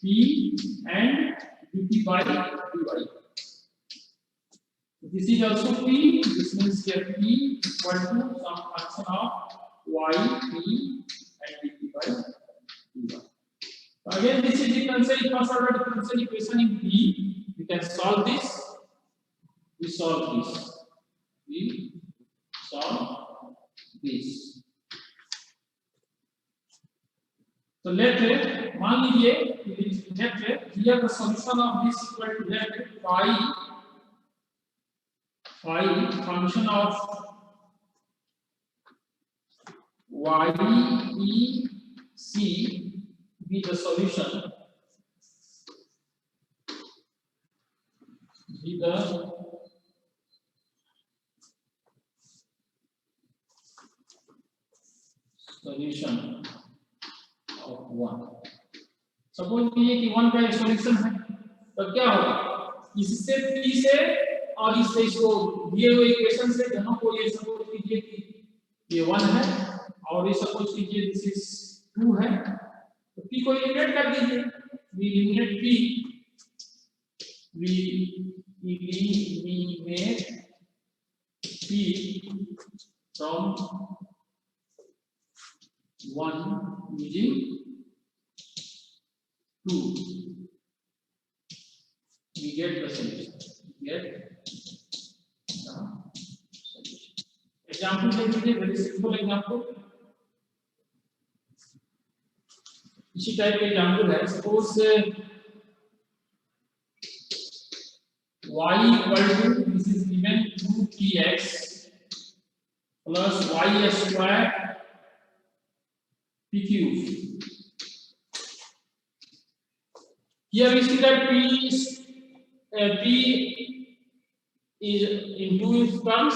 p and dt by dy. This is also p. This means here p equal to some function of y, p and dt by dy. So again, this is differential, first order differential equation in p. We can solve this. We solve this. We solve this. So let मान लीजिए let here the solution of this equal to let phi function of y e c be the solution, be the solution of 1. Suppose कि 1 का solution है, तो क्या होगा? इससे p से और इससे इसको दिए हुए इक्वेशन से दोनों को ये सपोज कीजिए कि ये 1 है और ये सपोज कीजिए दिस इज 2 है, तो p को एलिमिनेट कर दीजिए. we eliminate p, we eliminate p from 1 using 2. We get the solution. Example देख लीजिए, very simple example. इसी टाइप का एग्जांपल है. Suppose y equal to this is given 2px plus y square p cube. Here we see that p is in two terms,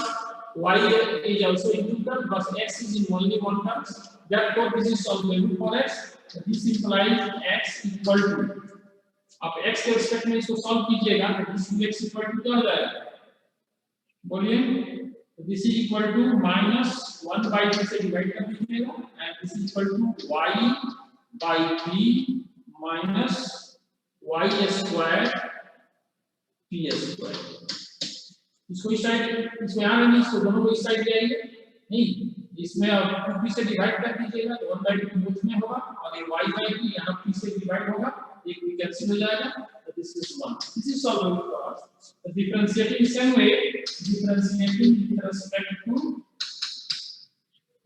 y is also in two terms, but x is in only one term. Therefore, this is solvable for x. This implies x equal to, आप x के respect में इसको solve कीजिएगा तो this x equal to क्या हो जाएगा? बोलिए. This is equal to -1 by 3 से डिवाइड कर दीजिएगा and this is equal to y by 3 minus y square p square. इसको इस साइड, इसमें यहाँ नहीं, इसको दोनों को इस साइड ले आइए. नहीं, इसमें आप 2p से डिवाइड कर दीजिएगा तो 1/2 बोथ में होगा और ये y by 3 यहाँ p से डिवाइड होगा, एक भी कैंसिल हो जाएगा. तो this is 1. This is solvable for us. The differentiating same way, differentiating with respect to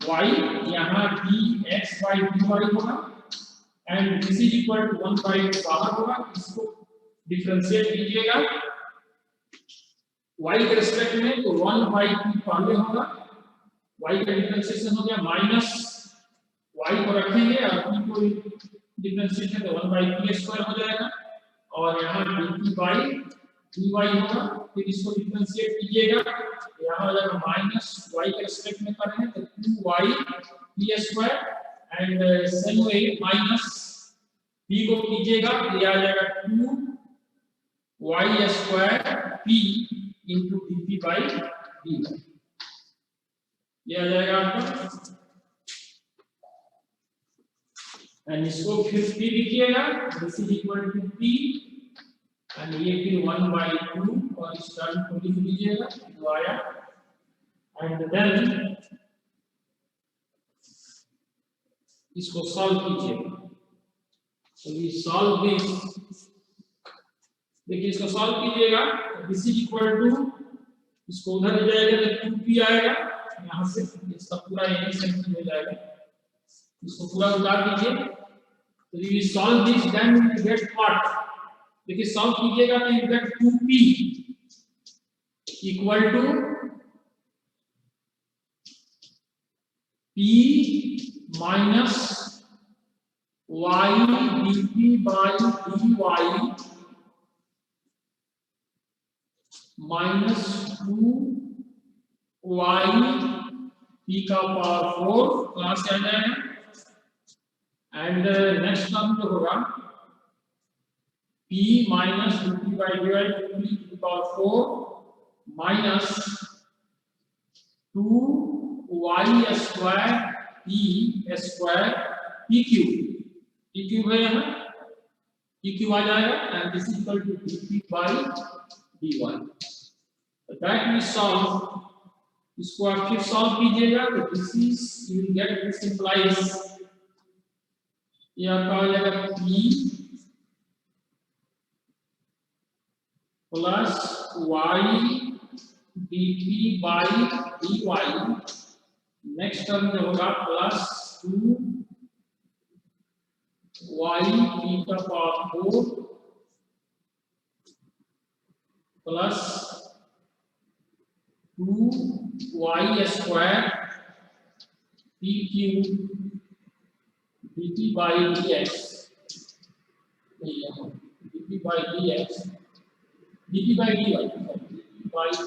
y, यहाँ dx by dy होगा and this is equal to 1/2 बाहर होगा. इसको डिफरेंशिएट कीजिएगा y के रिस्पेक्ट में तो 1/2 पहले होगा. y का डिफरेंशिएशन हो गया माइनस y को रखेंगे और p को डिफरेंशिएशन तो 1/p स्क्वायर हो जाएगा और यहाँ dt by dy होगा. फिर इसको डिफरेंशिएट कीजिएगा यहाँ हो जाएगा माइनस y के रिस्पेक्ट में कर रहे हैं तो 2y p square and same way minus p को कीजिएगा तो ये आ जाएगा 2y square p into dp by dy. ये आ जाएगा आपका एंड इसको फिर p लिखिएगा. This is equal to p and ये फिर 1/2 और इस टर्म को लिख लीजिएगा जो आया एंड देन इसको सॉल्व कीजिएगा. तो ये सॉल्व दिस, देखिए इसको सॉल्व कीजिएगा. दिस इज इक्वल टू, इसको उधर ले जाएगा तो 2p आएगा, यहाँ से इसका पूरा यही सेंटर हो जाएगा. इसको पूरा उतार दीजिए. तो you solve this then you get what. देखिए सॉल्व कीजिएगा तो you get 2p equal to p minus y dp by dy minus 2y p का पावर 4 क्लास आ जाएगा एंड नेक्स्ट टर्म जो होगा p minus 2p by dy p to the power 4 minus 2y square p square p cube है यहाँ p cube आ जाएगा and this is equal to dp by dy. That we solve. इसको आप फिर solve कीजिएगा तो this is you will get this implies ये आपका हो जाएगा p plus y dp by dy. Next term जो होगा प्लस 2y p का power 4 plus 2y square p cube dt by dx. dt by dx dt by dy by dy.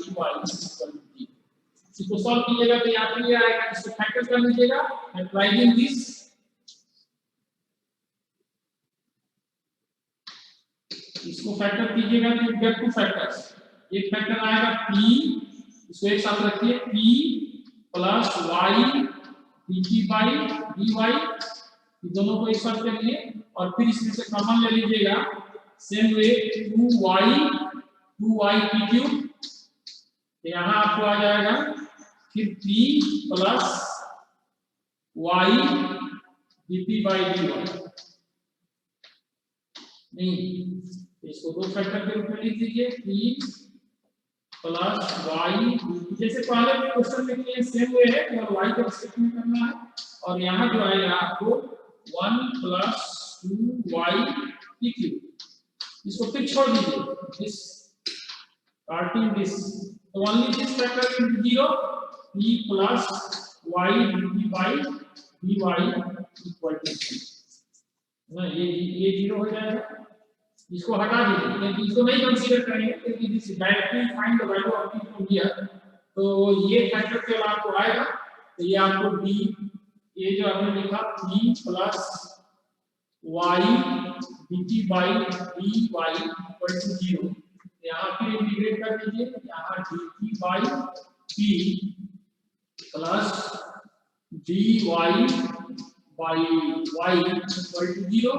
इसको solve कीजिएगा तो यहाँ पे ये आएगा. इसको फैक्टर कर लीजिएगा अप्लाइंग दिस. इसको फैक्टर कीजिएगा तो यू गेट टू फैक्टर्स. एक फैक्टर आएगा p, इसको एक साथ रखिए p plus y dt by dy. ये दोनों को एक साथ करिए और फिर इसमें से कॉमन ले लीजिएगा. Same way 2y p cube यहाँ आपको आ जाएगा फिर p plus y dp by dy. नहीं, इसको दो फैक्टर के रूप में लिख दीजिए p प्लस y. जैसे पहले क्वेश्चन में किए सेम वे है और y के रिस्पेक्ट में करना है और यहाँ जो आएगा आपको 1 प्लस 2y p क्यूब. इसको फिर छोड़ दीजिए. Starting this, so only this factor will be 0. P plus y dt by dy equal to c. ना ये 0 हो जाएगा, इसको हटा दीजिए क्योंकि इसको नहीं कंसीडर करेंगे क्योंकि this directly find the value of p from here. तो ये फैक्टर केवल आपको आएगा, तो ये आपको b, ये जो हमने लिखा p plus y dt by dy equal to 0, यहाँ फिर इंटीग्रेट कर दीजिए, यहाँ dt by p plus dy by y equal to 0,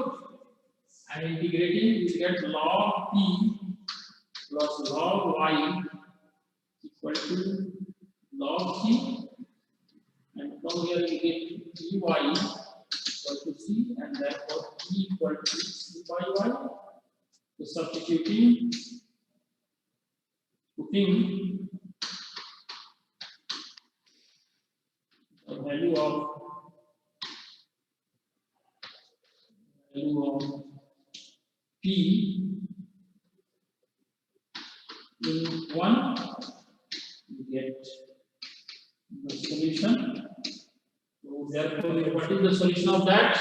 and integrating we get log p plus log y equal to log c, and from here we get dy equal to c, and therefore p equal to c by y. So substituting, putting the value of p in 1, you get the solution. So therefore, what is the solution of that?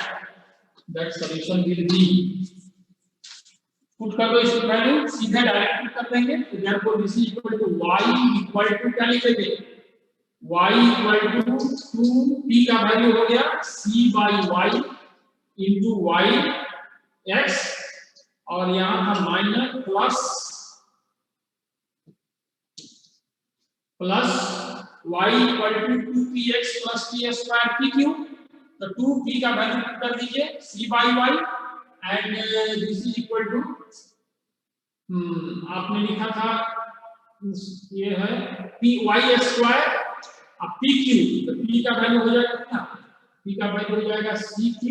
That solution will be, put कर दो इसकी value, सीधे direct कर देंगे, तो therefore this is equal to y equal to क्या लिखेंगे, y equal to 2p का वैल्यू हो गया c by y into y x, और यहाँ था minus plus y equal to 2px plus p square pq, तो 2p का वैल्यू कर दीजिए c by y, and this is equal to आपने लिखा था ये है p y square, अब pq, तो p का वैल्यू हो जाएगा कितना, p का वैल्यू हो जाएगा cq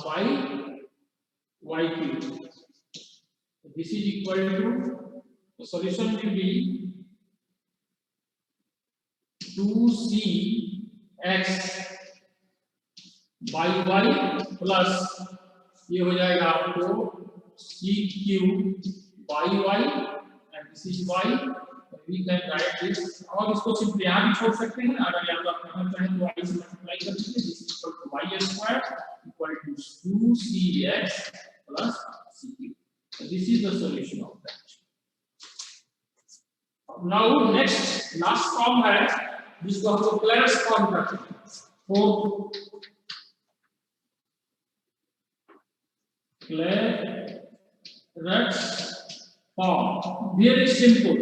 by y cube. This is equal to, the solution will be 2cx by y plus ये हो जाएगा आपको cq by y, and this is y. We can write this, और इसको सिंपली यहाँ भी छोड़ सकते हैं, अगर यहाँ आप करना चाहें तो y से मल्टीप्लाई कर दीजिए, this is equal to y square equal to 2cx plus cq. So this is the solution of that. Now next last form है जिसको हम लोग क्लैरस फॉर्म करते हैं। Fourth Clairaut's form, very simple,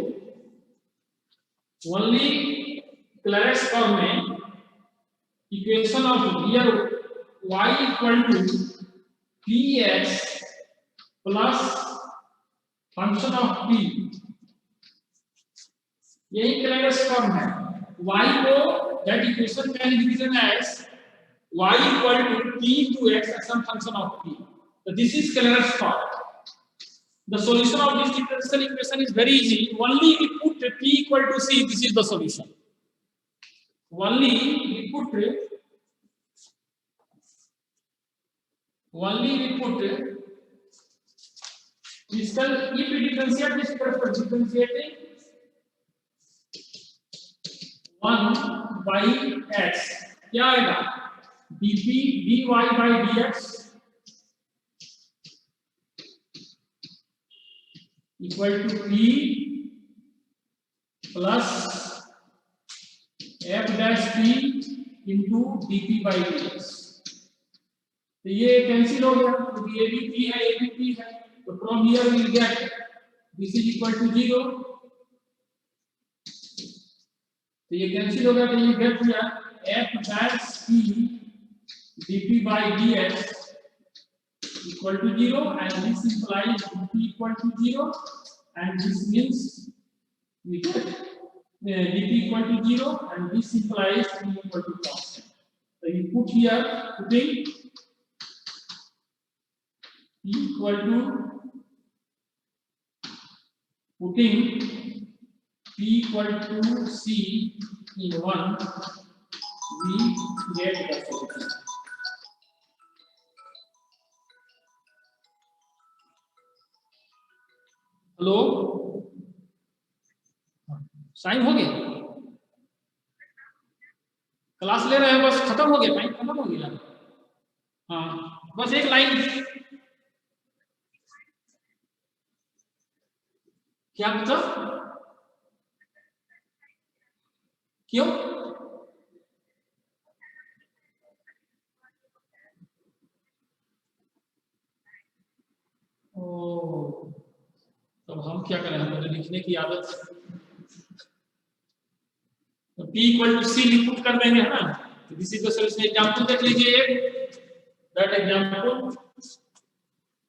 only Clairaut's form में equation of here y equal to px plus function of p, यही क्लैरस फॉर्म है। y को that equation can be written as y equal to p to x as some function of p. So this is Claira's form. The solution of this differential equation is very easy. Only we put p equal to c. This is the solution. Only we put this can, if we differentiate this expression, differentiating 1 by x, क्या आएगा, dp dy by dx equal to p plus f dash p into dp by dx. तो ये cancel हो गया क्योंकि ये भी p है, ये भी p है, तो from here we will get this is equal to 0, तो ये कैंसिल हो गया, तो you get here f dash p dp by dx equal to 0, and this implies dp equal to 0, and this means we get dp equal to 0, and this implies p equal to constant. So you put here, putting p equal to, putting p equal to c in 1, we get the solution. Hello, time हो गया, class ले रहे हैं, बस खत्म हो गया, time खत्म हो गया। हाँ बस एक लाइन, क्या मतलब, क्यों? ओ, तब हम क्या करें, हमें तो लिखने की आदत है। तो P इक्वल टू सी लिख कर देंगे, है ना। तो this is the solution. Example देख लीजिए, दैट एग्जांपल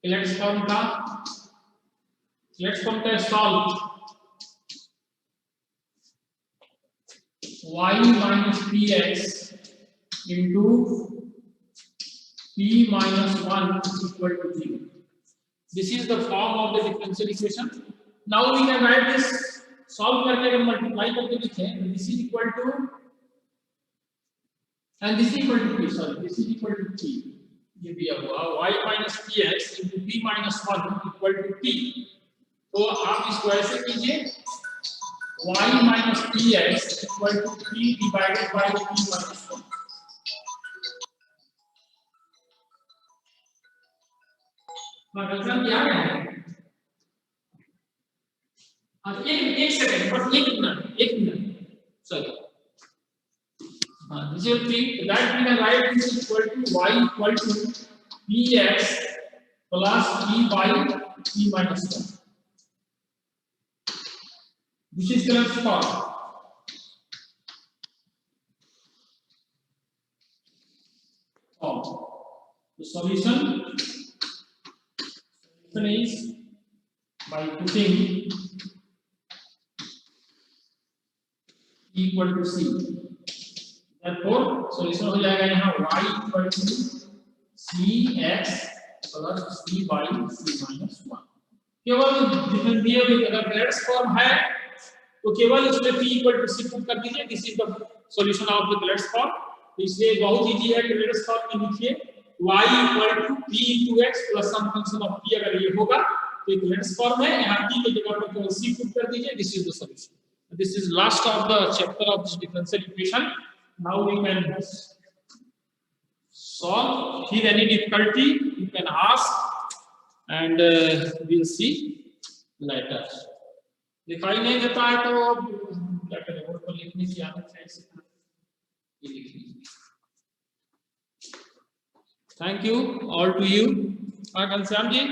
लेट्स फॉर्म का solve y minus px into p minus 1 is equal to 0. This is the form of the differential equation. Now we can write this, solve करके अगर multiply करके लिखें, this is equal to, and this is equal to p, sorry, this is equal to p. ये दिया हुआ y minus px into p minus 1 equal to p. तो आप इसको ऐसे कीजिए, y minus px equal to p divided by p minus 1. मतलब क्या है? एक सेकंड, बस एक minute, sorry. This will be that we can write this equal to y equal to px plus p by p minus 1. This is correct form. The solution is by putting equal to c. Therefore, solution हो जाएगा यहाँ y equal to cx plus c by c minus 1. केवल जितने दिए हुए अगर grades form है तो केवल इसमें p equal to c put कर दीजिए. This is the solution of the grades form. तो इसलिए बहुत इजी है. ग्रेड्स फॉर्म में लिखिए y equal to p into x plus some function of p. अगर ये होगा तो एक ग्रेड्स फॉर्म है, यहाँ p की जगह पर केवल c पुट कर दीजिए. This is the solution. This is last of the chapter of this differential equation. Now we can solve. If any difficulty you can ask and we'll see later. दिखाई नहीं देता है तो क्या करें, बोर्ड पर लिखने की आदत है, ये लिख लीजिए. Thank you all to you. Ghanshyam ji.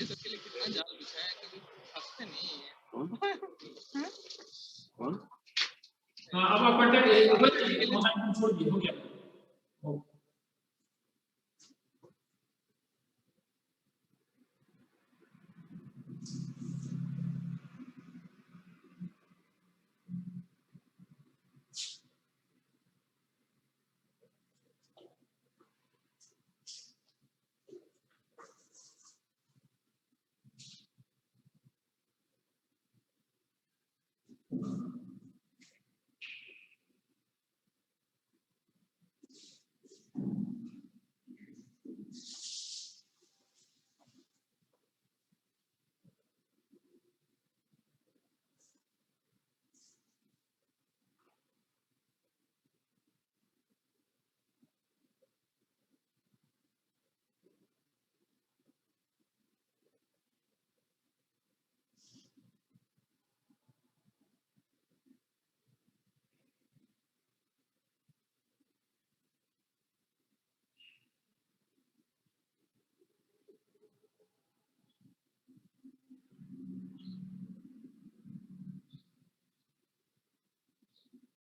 सबके लिए कितना जाल बिछाया है, कभी फंसते नहीं है. कौन? हाँ अब आप कांटेक्ट छोड़ दिए, हो गया.